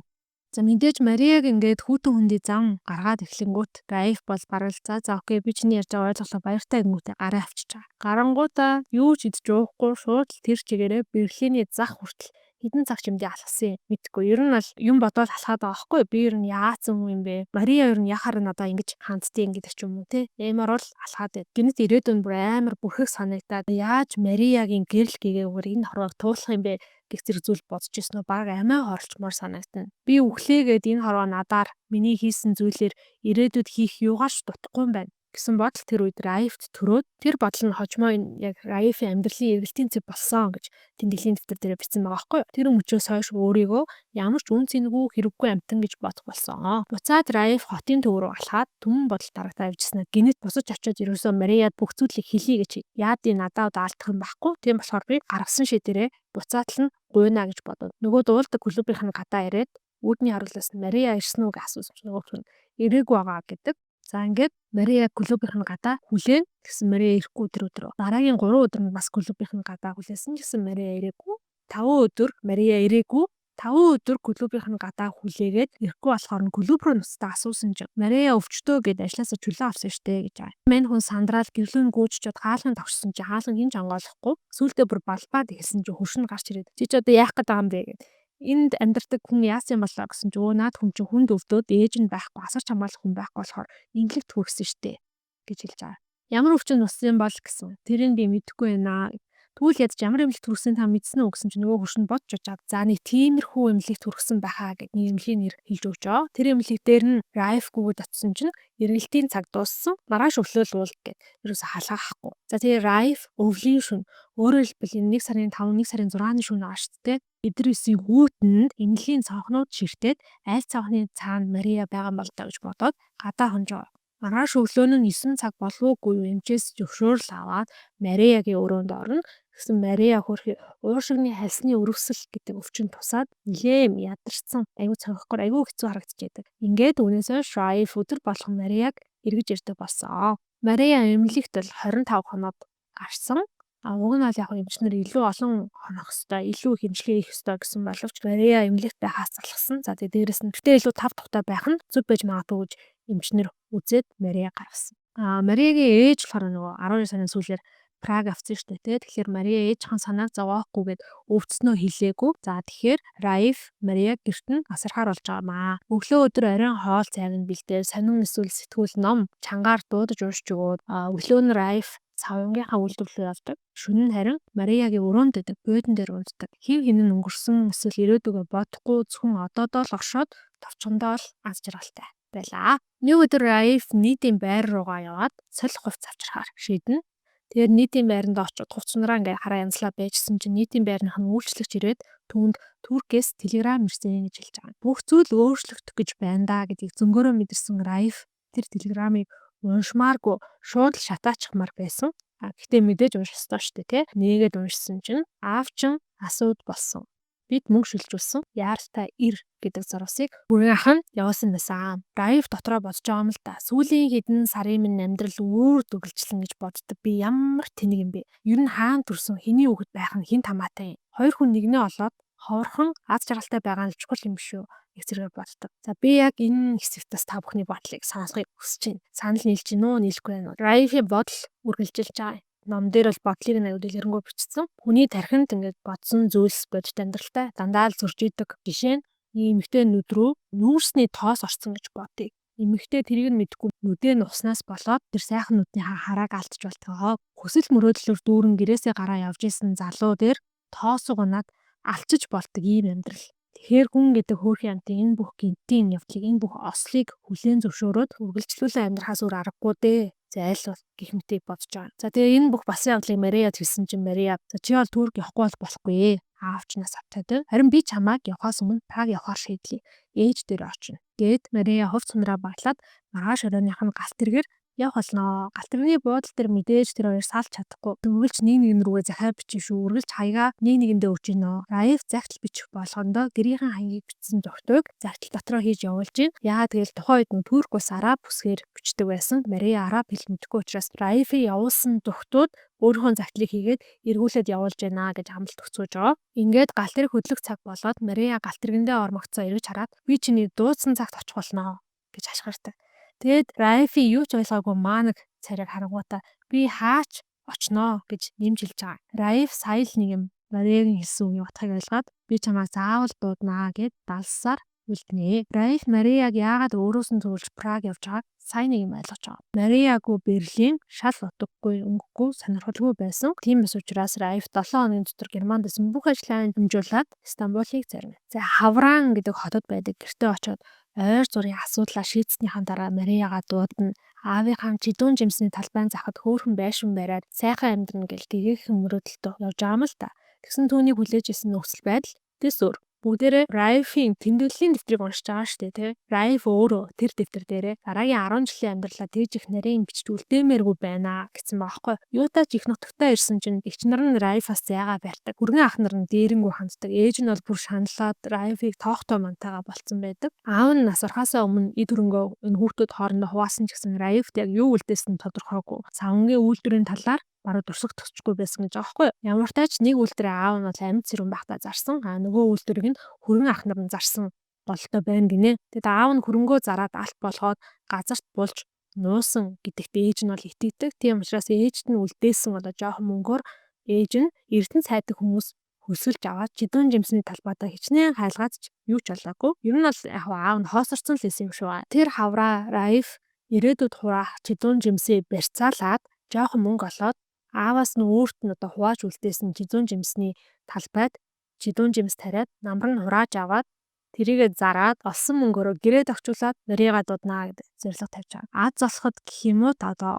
За мэдээж Марияг ингээд хүүтэн хүндий зам гаргаад эхлэнгүүт Раиф бол бараг за окей би чиний ярьж байгаа ойлголоо баяртай гингүүтээ гараа авчиж байгаа. Гарангуудаа юу ч идэж уухгүй шууд тэр чигээрээ бэрхлээний зах хүртэл хэдэн цаг чимдээ алхасан юм мэдгүй. Ер нь бол юм бодоод алхаад байгаа байхгүй. Би ер нь яатсан юм бэ? Мария ер нь яхаар надаа ингэж хандтыг гэдэг ч юм уу те. Эмэр бол алхаад байд. Гинэт ирээдүйн бүр амар бүрхэг санагдаад яаж Мариягийн гэрэл гэгээгээр энэ хорвоог туулах юм бэ? Гэх зэрэг зүйл бодож ирсэн нь баг амиа хорлчмоор санагдана. Би өглөөгээд энэ хорвоо надаар миний хийсэн зүйлээр ирээдүйд хийх юугаарч дутхгүй юм байна гэсэн бодол тэр үед Раифт төрөөд тэр бодол нь хожмоо яг Раифийн амьдралын эргэлтийн цэв болсон гэж тэмдэглэлийн дэвтэр дээр бичсэн байгаа байхгүй юу. Тэр мөчөөс хойш өөрийгөө ямар ч үн цэнэгүй хэрэггүй амтан гэж бодох болсон. Буцаад Раиф хотын төв рүү алхаад түмэн бодол дарагтаа явжснаа гинэт босож очиод ерөөсөө Марияд бүх зүйлийг хэлье гэж яадын надад алдах юм байхгүй. Тийм болохоор би гаргасан шийдвэрээ буцаад л нь гуйна гэж бодоод нөгөө дуулдаг клубийнх нь гадаа ирээд үүдний харуулаас нь Мария ирсэн үү гэж асуусан. Нөгөөх нь ирээгүй байгаа гэдэг. За ингээд Мария клубийнх нь гадаа хүлээн гэсэн Мария ирэхгүй тэр өдрөө. Дараагийн 3 өдөр нь бас клубийнх нь гадаа хүлээсэн гэсэн Мария ирээгүй. 5 өдөр Мария ирээгүй. 5 өдөр клубийнх нь гадаа хүлээгээд ирэхгүй болохоор нь клуб руу нустаа асуусан чинь Мария өвчтөө гэд ажилласаа чөлөө авсан штэ гэж байгаа. Мань хүн сандраад гэрлүүн гүйжчихэд хаалган тавчсан чинь хаалган хинж онгойлохгүй. Сүүлдээ бүр балбаад эхэлсэн чинь хөршин гарч ирээд чи ч одоо яах гээд байгаа юм бэ гэд. Энд амьдардаг хүн яасан болоо гэсэн чи наад хүн чинь хүнд өвдөөд ээж нь байхгүй асарч хамгаалах хүн байхгүй болохоор инглик төрсөн штэ гэж хэлж байгаа. Ямар өвчин нуссан бол гэсэн. Тэрийг би мэдэхгүй байна. Тэгвэл ядч ямар эмнэлэг төрсөн та мэдсэн үү гэсэн чи нөгөө хөршин бодж очаад за нэг тиймэрхүү эмнэлэг төрсөн байхаа гэд нэг эмнэлгийн нэр хэлж өгч байгаа. Тэр эмнэлэг дээр нь Раиф гүгэд очсон чинь эргэлтийн цаг дууссан. Маргааш өглөөлвөл гэд ерөөсө халаахгүй. За тэгээ Раиф өвлийн шөнө өөрөөр хэлбэл энэ 1 сарын 5, 1 сарын 6-ны шөнө ааш тэ Идрисийн гүйтэнд эмнэлгийн цонхнууд ширтээд аль цонхны цаана Мария байгаа юм бол та гэж бодоод гадаа хонж байгаа. Маргааш өглөө нь 9 цаг болоогүй эмчээс зөвшөөрөл аваад Мариягийн өрөөнд орно. Гэсэн Мария хөрхи уушигны хальсны өрөвсөл гэдэг өвчин тусаад нилэм ядарсан. Аюу цонхохгүй аюу хэцүү харагдчихэйдэг. Ингээд үүнээс Раиф өдөр болгон Марияг эргэж ирдэг болсон. Мария эмнэлэгт л 25 хоноод гарсан. Уг нь бол яг эмчнэр илүү олон хонох хэвээр, илүү хэмжлэг хийх хэвээр гэсэн боловч Мария эмнэлэгтээ хаасгалсан. За тэгээ дээрэс нь гэтээ илүү тав тухтай байх нь зүг байж магадгүй гэж эмчнэр үзээд Мария гаргасан. Мариягийн ээж болохоор нөгөө 12 сарын сүүлээр Праг авсан шүү дээ. Тэгэхээр Мария ээжхэн санааг зовоохгүйгээд өвдснөө хэлээгүй. За тэгэхээр Раиф Мария гэрт нь асархаар болж байгаамаа. Өглөө өдөр оройн хоол цайг нь бэлдээ, сонин эсвэл сэтгүүл ном чангаар дуудаж уншиж өгөөд өглөө нь Раиф цавангийнхаа үйлдвэрлэлээр авдаг. Шөнө нь харин Мариягийн өрөөнд дэдэг буудан дээр унтдаг. Хив хинэн өнгөрсөн эсвэл ирээдүгөө бодохгүй зөвхөн одоодоо л оршоод товчхондоо л аз жаргалтай байлаа. Нэг өдөр Раиф нийтийн байр руугаа яваад солих хувцас авчрахаар шийднэ. Тэгээд нийтийн байранд очиод хувцснараа ингээ хараа янзлаа байжсэн чинь нийтийн байрных нь үйлчлэгч ирээд түүнд Туркээс телеграм ирсэн гэж хэлж байгаа. Бүх зүйл өөрчлөгдөх гэж байна да гэдгийг зөнгөөрөө мэдэрсэн Раиф тэр телеграмыг уншмааргүй шууд л шатаачмаар байсан. Гэхдээ мэдээж унших ёстой шүү дээ, тий. Нээгээд уншсан чинь аав чинь асууд болсон. Бид мөнгө шилжүүлсэн. Яартай ир гэдэг зурвасыг бүрийнхэн явуулсан байсан. Раиф дотроо бодож байгаа юм л да. Сүүлийн хэдэн сарын минь амьдрал өөр дүгэлжлэн гэж боддог. Би ямар тэнэг юм бэ? Ер нь хаан төрсөн хэний хүүхэд байх нь хин тамаатай юм. Хоёр хүн нэгнээ олоод ховорхон аз жаргалтай байгаа нь чухал юм шүү гэх зэрэг боддог. За би яг энэ хэсэгтээс та бүхний бодлыг сонсохыг хүсэж байна. Санал нийлж гин үү, нийлэхгүй байна уу? Райфи бодол үргэлжилж байгаа. Ном дээр бол бодлыг аюул дэлгэрэнгүй бичсэн. Хүний тархинд ингээд бодсон зүйлс бодит амьдралтай дандаа л зурж идэг. Жишээ нь эмэгтэй нүд рүү нүүрсний тоос орсон гэж бодъё. Эмэгтэй тэрийг нь мэдгүй нүдээ нь уснаас болоод тэр сайхан нүдний харааг алдчих болтгоо. Хүсэл мөрөөдлөөр дүүрэн гэрээсээ гараа явж исэн залуу дээр тоос угнаад алчиж болдог ийм амьдрал. Тэгэхээр хүн гэдэг хөөрхөн амтын энэ бүх гинтийн явдлыг, энэ бүх ослыг хүлээн зөвшөөрөөд үргэлжлүүлэн амьдрахаас өөр аргагүй дээ. Зайлшгүй гэх мэтийг бодож байгаа. За тэгээ энэ бүх басан явдлыг Марияд хэлсэн чинь Мария за чи бол Турк явахгүй бол болохгүй. Аавчнаас автаад. Харин би чамайг явахаас өмнө Праг явахаар шийдлээ. Ээж дээр очино. Гээд Мария хувц сунраа баглаад маргааш оройных нь галт тэргээр явах болно. Галт тэргийн буудлын дээр мэдээж тэр хоёр салж чадахгүй. Үргэлж нэг рүүгээ захиа бичих шүү. Үргэлж хаягаа нэг нэгэндээ өгч гинөө. Раив захидал бичих болгондоо гэрийнхэн хаягийг бичсэн зохиог захидал дотроо хийж явуулж гин. Яагаад гэвэл тухайн үед нь Турк ус араб бүсгээр бичдэг байсан. Мария араб хэл мэдгүй учраас Раифи явуулсан зохиод өөрийнхөө захидлыг хийгээд эргүүлээд явуулж байна гэж амлалт өгсөж байгаа. Ингээд галт тэрэг хөдлөх цаг болоод Мария галт тэрэгэндээ ормогцоо эргэж хараад би чиний дуудсан цагт очих болно гэж ашгардаг. Тэгэд Райфи юу ч ойлгоогүй маанаг царайг харангуйтаа би хаач очноо гэж нэмж хэлж байгаа. Райф сая л нэг юм Мариягийн хэлсэн үгийг утгыг ойлгоод би чамайг заавал дууднаа гэд далсаар үлднэ. Райф Марияг яагаад өөрөөс нь зөвлөж Праг явж байгааг сайн нэг юм ойлгож байгаа. Мариягүй Берлин шал утгагүй өнгөгүй сонирхолгүй байсан. Тийм учраас Райф 7 хоногийн дотор Германд байсан бүх ажлаа дамжуулаад Стамбулыг зарна. За Хавран гэдэг хотод байдаг гэртээ очоод ойр зургийн асуудлаа шийдснийхаа дараа Марияга дуудана. Аавынхаа жидүүн жимсний талбайн захад хөөрхөн байшин бариад сайхан амьдрна гэл дээгхэн мөрөөдөлтөө явж байгаа юм л та. Тэгсэн түүнийг хүлээж исэн нөхцөл байдал тэс өөр. Бүгдээрээ Райфийн тэмдэглэлийн дэвтрийг уншиж байгаа шүү дээ, тий. Райф өөрөө тэр дэвтэр дээрээ дараагийн 10 жилийн амьдралаа тэгж их нарийн бичиж үлдээмээргүй байна гэсэн баахгүй. Юутаач их нутагтаа ирсэн чинь эгч нар нь Райфаас зайгаа барьдаг. Хүргэн ах нар нь дээрэнгүү ханддаг. Ээж нь бол бүр шаналаад Райфийг тоохтой мантайгаа болцсон байдаг. Аав нь нас орохоосоо өмнө эд хөрөнгөө энэ хүүхдүүд хоорондоо хуваасан ч гэсэн Райфт яг юу үлдээсэн нь тодорхойгүй. Савнгийн үйлдвэрийн талаар баруун дурсах төгсчгүй байсан гэж байгаа байхгүй. Ямар тач нэг үйлдвэрээ аав нь бол амьд сэрүүн байхдаа зарсан. Нөгөө үйлдвэрийг нь хүргэн ах нар нь зарсан болтой байна гинэ. Тэгэд аав нь хөрөнгөө зараад алт болгоод газарт булж нуусан гэдэгт ээж нь бол итгэдэг. Тийм учраас ээжт нь үлдээсэн одоо жоохон мөнгөөр ээж нь Эрдэнэ сайдаг хүмүүс хөлсөлж аваад жидүүн жимсний талбайдаа хичнээн хайлгаад ч юу ч болоогүй. Ер нь бол яг аав нь хоосорсон л байсан юм шүү. Тэр хавраа Райф ирээдүйд хураах жидүүн жимсээ барьцаалаад жоохон мөнгө олоод ааваас нь өөрт нь одоо хувааж үлдээсэн жидүүн жимсний талбайд жидүүн жимс тариад намар нь хурааж аваад тэрийгэ зараад олсон мөнгөөрөө гэрээд очиулаад Марияга дууднаа гэдэг зорилго тавьж байгаа. Аз золоход гэх юм уу одоо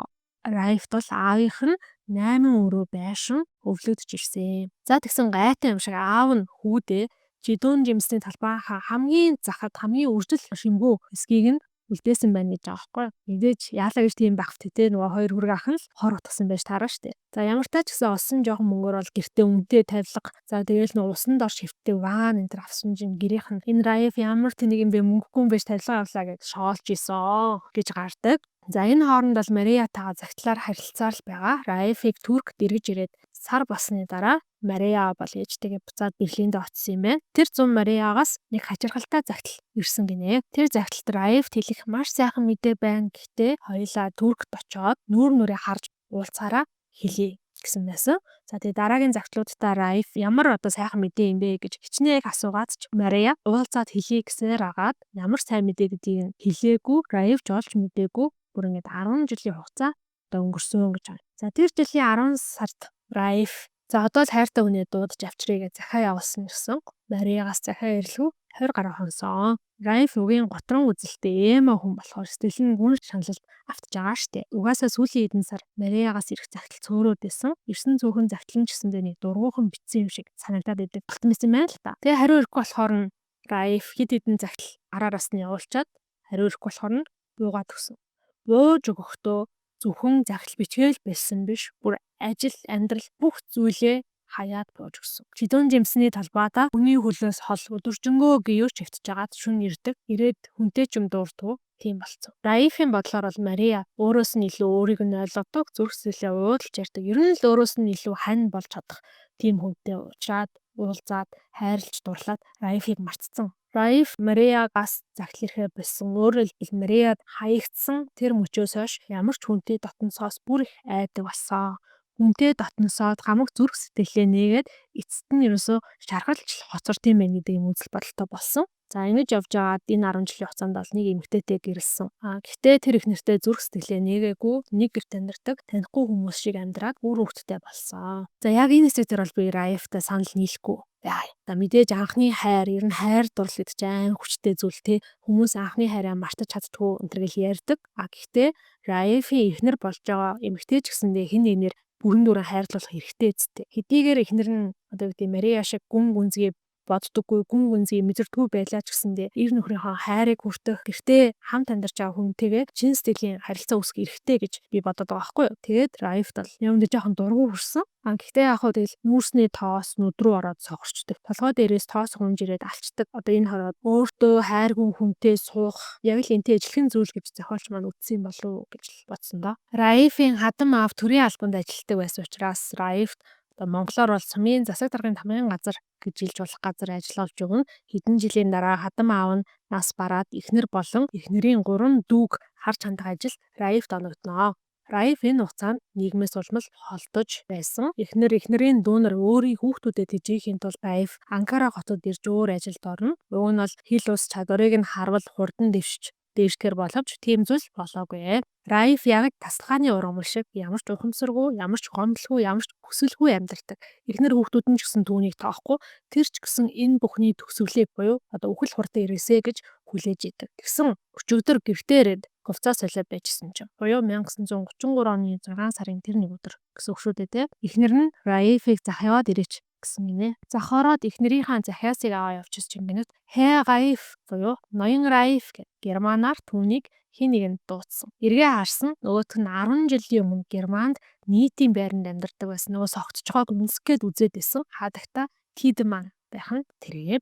Райфт бол аавынх нь 8 өрөө байшин өвлөгдөж ирсэн. За тэгсэн гайтай юм шиг аав нь хүүдээ жидүүн жимсний талбайхаа хамгийн захад хамгийн үржил шимгүү хэсгийг нь үлдээсэн байна гэж байгаа байхгүй. Мэдээж яалаа гэж тийм багт те нөгөө хоёр хүрэг ах нь хор утгасан байж таарна штэ. За ямар тач гэсэн олсон жоохон мөнгөөр бол гэртээ үнэтэй тавилга. За тэгээл нөгөө усан дор шивтээ ваан энэ төр авсан чинь гэрийнх нь энэ Райф ямар тэнийг юм бэ мөнгөгүй юм байж тавилга авлаа гэж шоолж исэн гэж гардаг. За энэ хооронд бол Мариятайгаа загтлаар харилцаар л байгаа. Райфыг Турк дэргэж ирээд сар басны дараа Мария бол ээжтэйгээ буцаад Берлинд очсон юм байна. Тэр 100 Мариагаас нэг хачирхалтай загтал ирсэн гинэ. Тэр загталд Райф хэлэх маш сайхан мэдээ байна. Гэхдээ хоёулаа Туркт очоод нүрээ харж уулзаараа хэлье гэсэн байсан. За тэгээ дараагийн загтлуудтай Райф ямар одоо сайхан мэдээ юм бэ гэж хичнээн асуугаад ч Мария уулзаад хэлье гэсээр агаад ямар сайн мэдээ гэдгийг хэлээгүй. Райф ч олж мэдээгүй. Бүр ингээд 10 жилийн хугацаа одоо өнгөрсөн гэж байна. За тэр жилийн 10 сард Райф за одоо л хайртай хүнээ дуудаж авчръя гэж захиа явуулсан гэсэн. Мариагаас захиа ирлгүй 20 гаруй хонсон. Райф үгийн готрон үзэлтэй эмо хүн болохоор сэтгэл нь гүн шаналлалд автж байгаа штэ. Угаасаа сүүлийн хэдэн сар Мариагаас ирэх загтал цөөрөөд байсан. Ирсэн цөөхөн загтал нь ч гэсэндээ нэг дургуухан битсэн юм шиг санагдаад идэг болтмсэн байна л та. Тэгээ хариу ирэхгүй болохоор нь Райф хэд хэдэн загтал араараас нь явуулчаад хариу ирэхгүй болохоор нь буугаад өгсөн. Бууж өгөхдөө зөвхөн загтал бичгээл байсан биш. Бүр ажил, амьдрал бүх зүйлээ хаяад бууж өгсөн. Жидүүн жимсний талбайдаа хүний хөлөөс хол өдөржингөө гүйж хөвтж агаад шүн ирдэг. Ирээд хүнтэй ч юм дуурдгүй. Тийм болцсон. Раифын бодлоор бол Мария өөрөөс нь илүү өөрийг нь ойлгодог, зүрх сэтгэлээ уудлж ярьдаг. Ер нь л өөрөөс нь илүү хань болж чадах тийм хүнтэй уулзаад, хайрлаж дурлаад Раифыг мартсан. Раиф Мариагаас захилэрхээ болсон. Өөрөөр хэлбэл Марияд хаягдсан тэр мөчөөс хойш ямар ч хүнтэй дотносоос бүр их айдаг болсон. Хүнтэй дотносоод хамаг зүрх сэтгэлээ нээгээд эцэст нь ерөөсөө шаргалж хоцорт юм байна гэдэг юм үзэл бодолтой болсон. За ингэж явж байгаад энэ 10 жилийн хугацаанд бол нэг эмэгтэйтэй гэрэлсэн. Гэхдээ тэр их нэртэй зүрх сэтгэлээ нээгээгүй нэг гэрт амьдардаг танихгүй хүмүүс шиг амьдраад үр хөвгттэй болсон. За яг энэ хэсэг дээр бол би Раифтай санал нийлэхгүй. За мэдээж анхны хайр, ер нь хайр дурлал гэдэг чинь амар хүчтэй зүйл те. Хүмүүс анхны хайраа мартаж чаддгүй энэ төр гэл ярьдаг. Гэхдээ Раифийн эхнэр болж байгаа эмэгтэй ч гэсэндээ хин нэгнэр бүрэн дүүрэн хайрлуулах хэрэгтэй эцтэй. Хэдийгээр эхнэр нь одоо гэдэг Мария шиг гүн гүнзгий боддоггүй, гүн гүнзгий мэдэрдэггүй байлаа ч гэсэндээ ир нөхрийнхөө хайрыг хүртэх, гэртээ хамт амьдарч байгаа хүнтэйгээ чин сэтгэлийн харилцаа үүсгэх хэрэгтэй гэж би бодод байгаа байхгүй юу. Тэгээд Раифт бол юмд жоохон дургу хүрсэн. Гэхдээ яг хөө тэгэл нүүрсний тоос нүд рүү ороод сохорчдөг. Толгой дээрээс тоос хунж ирээд алчдаг. Одоо энэ хороод өөртөө хайргүй хүнтэй суух яг л энтэй ижилхэн зүйл гэж зохиолч маань үтсэн болов уу гэж бодсон доо. Раифын хадам аав төрийн албанд ажилладаг байсан учраас Раифт Монголоор бол сумын засаг даргын тамгын газар гэж хэлж болох газар ажиллаж өгнө. Хэдэн жилийн дараа хадам аав нь нас бараад эхнэр болон эхнэрийн 3 дүүг харж хандах ажил Раифт оногдноо. Раиф энэ хугацаанд нийгмээс улмал холдож байсан. Эхнэрийн дүүнэр өөрийн хүүхдүүдэд тэжээхийн тулд Раиф Анкара хотод ирж өөр ажилд орно. Уг нь бол хил ус чадварыг нь харвал хурдан дэвшгэр боловч тийм зүйл болоогүй. Раиф яг тасалгааны ургамал шиг ямар ч ухамсаргүй, ямар ч гомдлгүй, ямар ч хүсэлгүй амьдардаг. Эхнэр хүүхдүүд нь ч гэсэн түүнийг тоохгүй. Тэр ч гэсэн энэ бүхний төгсгөлийг буюу одоо үхэл хурдан ирээсэ гэж хүлээж идэг. Тэгсэн өчигдөр гэртээ ирээд говцаа солиод байжсэн чинь. Буюу 1933 оны 6 сарын тэр нэг өдөр гэсэн үг шүү дээ те. Эхнэр нь Раифыг захиаваад ирээч гэсэн гинэ. Захиороод эхнэрийнхээ захиасыг аваа явчихс чинь гинэт хэ Раиф буюу ноён Раиф гэх германаар түүнийг хин нэгэнд дуудсан. Эргээ харсан нөгөөх нь 10 жилийн өмнө Германд нийтийн байранд амьдардаг байсан. Нөгөө согтцохоог үнсгээд үзээд байсан. Хадагта Тидман байх нь тэрээ.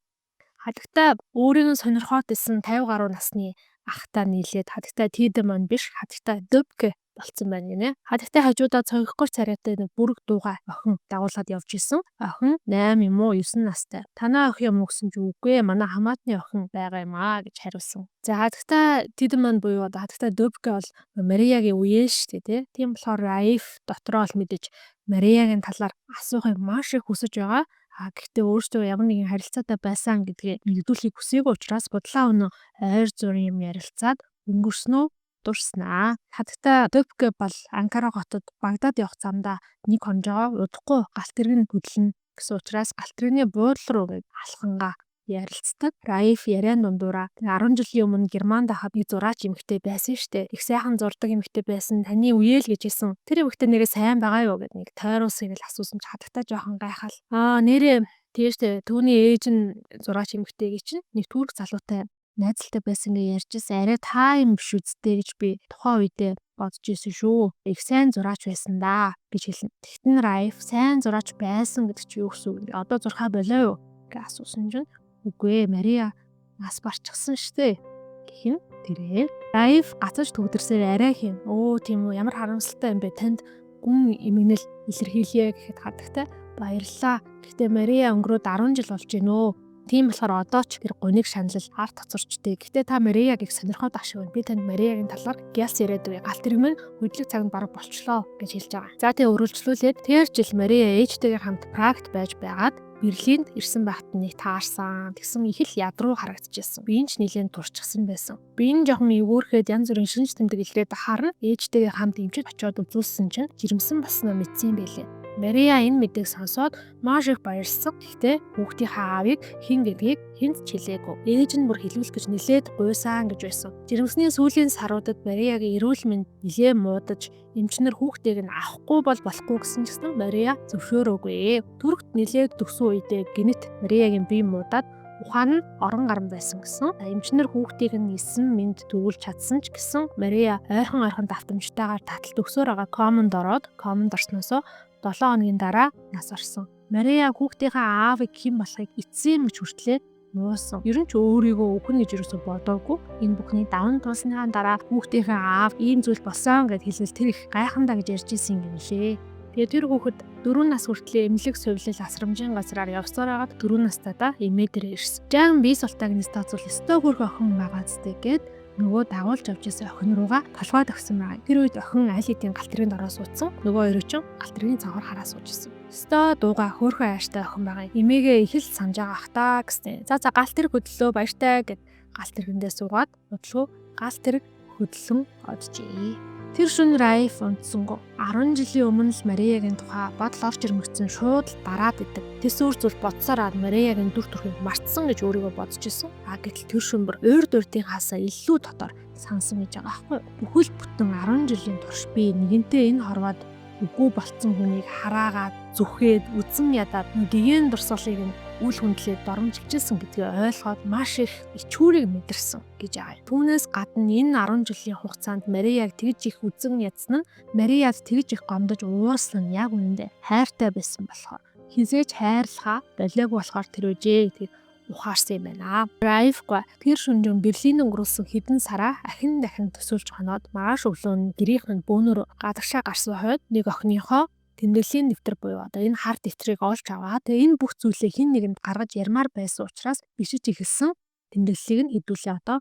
Хадагта өөрийн сонирхоод исэн 50 гаруй насны ахтай нийлээд хадагта Тидман биш хадагта Дубке болцсон байна гинэ. Хадагтай хажуудаа цогихгүй царайтай нэг бүрэг дууга охин дагуулад явж исэн. Охин 8 юм уу 9 настай. Танаа охин юм уу гэсэн чи үгүй манай хамаатны охин байгаа юм аа гэж хариулсан. За хадагтай Тидман буюу хадагтай Дубке бол Мариягийн үеэ шүү дээ. Тийм болохоор Раиф дотроо л мэдэж Мариягийн талаар асуухыг маш их хүсэж байгаа. Гэхдээ өөртөө ямар нэгэн харилцаатай байсан гэдгээ нэгдүүлэхийг хүсээгүй учраас бодлоо өнөө ойр зургийн юм ярилцаад өнгөрснөө дурснаа. Хадагтай Дубке бол Анкара хотод Багдад явах замдаа нэг хонжоо удахгүй галт тэрэг хөдлөнө гэсэн учраас галт тэрэгний буудлын руу алхангаа ярилцдаг. Раиф яриан дундуура 10 жилийн өмнө Германд хахад нэг зураач эмэгтэй байсан штэ. Их сайхан зурдаг эмэгтэй байсан. Таны үеэ л гэж хэлсэн. Тэр эмэгтэй нэрээ сайн байгаа юу гэд нэг тойруулсыг л асуусан ч хадагтай жоохон гайхал. Нэрээ тийштэй түүний ээж нь зураач эмэгтэй гэж чинь нэг түрк залуутай найзалтай байсан гэж ярьжсэн. Арай та юм биш үсттэй гэж би тухайн үедээ бодож ирсэн шүү. Их сайн зураач байсан да гэж хэлнэ. Тэгтэн Раиф сайн зураач байсан гэдэг чи юу гэсэн үг? Одоо зурхаа болоо юу гэж асуусан чинь үгүй ээ Мария нас барчихсан штэ гэх нь тэрээ. Раиф гацаж төгдөрсөөр арай хин. Тийм үү ямар харамсалтай юм бэ танд гүн эмгэнэл илэрхийлье гэхэд хадагтай баярлалаа. Гэхдээ Мария өнгөрөөд 10 жил болж гинөө. Тийм болохоор одоо ч тэр гуниг шаналл арт тоцорчтэй. Гэхдээ та Мариягийг сонирхоод ах шиг байна. Би танд Мариягийн талаар гялс яриад үе. Галт тэрэг минь хөдлөг цагт бараг болчлоо гэж хэлж байгаа. За тэгээ өргөлжлүүлээд тэр жил Мария ээжтэйгээ хамт Прагт байж байгаад Берлинд ирсэн байхад нэг таарсан. Тэгсэн их л ядруу харагдчихсан. Би ч нэлээд турчсан байсан. Би энэ жоохон эвөөрхэд янз бүрийн шинж тэмдэг илрээд харна. Ээжтэйгээ хамт эмчид очиод үзүүлсэн чинь жирэмсэн болсноо мэдсэн байлээ. Мария энэ мэдээг сонсоод маш их баярлсан. Гэхдээ хүүхдийнхээ аавыг хэн гэдгийг хэнд ч хэлээгүй. Ээж нь бүр хэлүүлэх гэж нэлээд гуйсан гэж байсан. Жирэмсний сүүлийн саруудад Мариягийн эрүүл мэнд нэлээд муудаж, эмчнэр хүүхдийг нь авахгүй болохгүй гэсэн чигсэн Мария зөвшөөрөөгүй. Түркт нэлээд төгсөн үедээ гинэт Мариягийн бие муудаад ухаан нь орон гарan байсан гэсэн. Эмчнэр хүүхдийг нь 9 минут төвлөж чадсан ч гэсэн Мария ойрхон давтамжтайгаар таталт өгсөөр байгаа команд ороод команд орсноосоо 7 хоногийн дараа нас орсон. Мария хүүхдийнхээ аавыг хэн болохыг эцсийн мөч хүртлээр нуусан. Ер нь ч өөрийгөө өхөн гэж юусоо бодоогүй. Энэ бүхний даван туулсныхаа дараа хүүхдийнхээ аав ийм зүйл болсон гэд хэлвэл тэр их гайхамдаа гэж ярьж исэн юм лээ. Тэгээ тэр хүүхэд 4 нас хүртлээр эмнэлэг сувлал асрамжийн газраар явсаар агаад 4 настайдаа эмээ дээр ирсэн. Жаахан бие султааг нэс тооцвол өстой хөрх охин байгаа зү гэд нөгөө дагуулж авч ирсэн охин руугаа толгой төгсөн байгаа. Тэр үед охин аль хэдийн галтрын дороо суудсан. Нөгөө хоёр ч галтрын цанхаар хараа суужсэн. Өстой дууга хөөрхөн ааштай охин байгаа. Эмээгээ их л санаж байгаа ах та гэсэн. За галтэр хөдлөө баяртай гэд галтэрхэндээ суугаад бодлоо галтэр хөдлөн оджээ. Тэр шөнө Райф унтсангүй. 10 жилийн өмнө л Мариягийн тухай бодол орж ирмэгцэн шууд дараад идэг. Тэс өөр зүйл бодсоор Мариягийн дүр төрхийг мартсан гэж өөрийгөө бодож исэн. Гэтэл тэр шөнбөр урд урдынхаасаа илүү дотор сансан гэж байгаа байхгүй. Бүхэл бүтэн 10 жилийн турш би нэгэнтээ энэ хорвоод үгүй болцсон хүнийг хараагаад зүхээд үзэн ядаад гэгээн дурсгалыг нь үл хүндлээд доромжилжсэн гэдгийг ойлгоод маш их ичүүрийг мэдэрсэн гэж байгаа. Түүнээс гадна энэ 10 жилийн хугацаанд Марияг тэгж их үзэн ядсан нь Марияд тэгж их гомдож уурсан нь яг үнэндээ хайртай байсан болохоор хизээж хайрлахаа болоогүй болохоор тэр үжээ гэдгийг ухаарсан юм байна. Райфга тэр шөнөөн Берлин өнгөрүүлсэн хэдэн сараа ахин дахин төсөөлж хоноод маргааш өглөө нь гэрийнх нь бөөнөр гадагшаа гарсан хойд нэг охиныхоо тэмдэглэлийн дэвтэр буюу одоо энэ хар дэвтрийг олж аваад тэгээ энэ бүх зүйлээ хин нэгэнд гаргаж ярмаар байсан учраас бичиж эхэлсэн тэмдэглэлийг нь хэдүүлээ одоо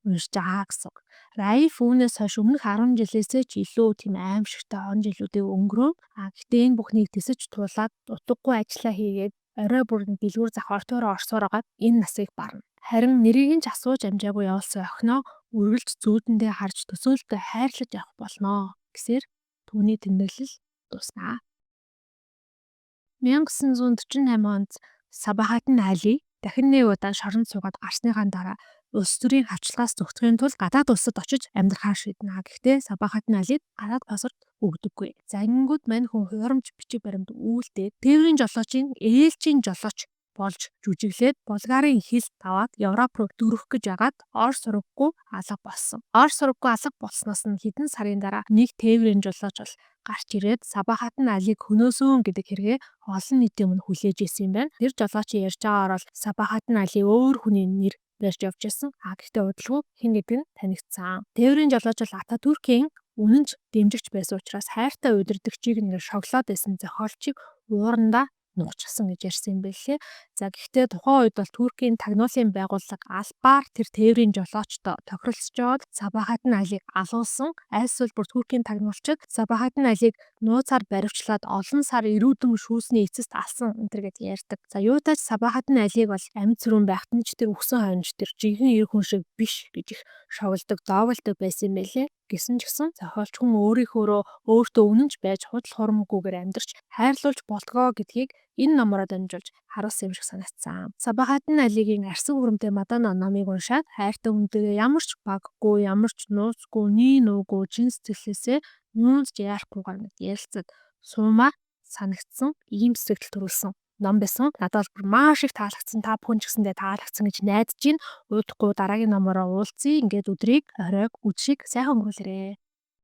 уншиж байгаа гэсэн. Райф үүнээс хойш өмнөх 10 жилээсээ ч илүү тийм аимшигтай он жилүүдээ өнгөрөө. Гэхдээ энэ бүхнийг тэсэж туулаад утгагүй ажиллаа хийгээд орой бүрэн дэлгүүр зах ортоороо орсоор байгаа энэ насыг барна. Харин нэрийг нь ч асууж амжаагүй явуулсан охиноо үргэлж зүүдэндээ харж төсөөлтөй хайрлаж явах болноо гэсээр түүний тэмдэглэл дуснаа. 1948 онд Сабахатын Али дахин нэг удаа шоронд суугаад гарсныхаа дараа улс төрийн хавчлагаас зүгтгэхийн тулд гадаад улсад очиж амьдрахаа шийднэ. Гэхдээ Сабахатын Алид гадаад паспорт өгдөггүй. За ингэнгүүт мань хүн хуримж бичиг баримт үүлдээд тээврийн жолоочийн ээлжийн жолооч болж жүжиглээд Булгарын хэл таваад Европ руу дөрөх гэж ягаад ор сураггүй алга болсон. Ор сураггүй алга болсноос нь хэдэн сарын дараа нэг тээврийн жолооч бол гарч ирээд Сабахатын Алиг хөнөөсөн гэдэг хэрэгээ олон нийтийн өмнө хүлээж ирсэн юм байна. Тэр жолоочийн ярьж байгаагаар бол Сабахатын Али өөр хүний нэр барьж явж байсан. Гэхдээ удалгүй хэн гэдэг нь танигдсан. Тээврийн жолооч бол Ататүркийн үнэнч дэмжигч байсан учраас хайртай удирдагчийг нэр шоглоод байсан зохиолчийг уурандаа нугчсан гэж ярьсан юм байлээ. За гэхдээ тухайн үед бол Туркийн тагнуулын байгууллага Албаар тэр тээврийн жолоочтой тохиролцож яваад Сабахатын Алиг алуулсан. Айлсвал бүр Туркийн тагнуулчид Сабахатын Алиг нууцаар баривчлаад олон сар ирүүдэн шүүсний эцэст алсан энэ гэж ярьдаг. За юутайч Сабахатын Алиг бол амьд сүрэн байхад нь ч тэр өгсөн хойноч тэр жинхэнэ эр хүн шиг биш гэж их шогддог, дооволдог байсан юм байлээ. Гэсэн ч гэсэн зохиолч хүн өөртөө үнэнч байж худал хурамгүйгээр амьдарч хайрлуулж болтгоо гэдгийг энэ номороо дамжуулж харуулсан юм шиг санагдсан. Сабахатын Алигийн арсан хүрэмтэй Мадана номыг уншаад хайртай хүнтэйгээ ямар ч баггүй, ямар ч нууцгүй, nii нуугүй чин сэтгэлээсээ нүүнс яарахгүйгээр ярилцаад суумаа санагдсан ийм сэтгэл төрүүлсэн ном байсан. Надад бол маш их таалагдсан. Та бүхэн ч гэсэндээ таалагдсан гэж найдаж байна. Удахгүй дараагийн номороо уулзъя. Ингээд өдрийг оройг үдшиг сайхан өнгөрүүлээрэй.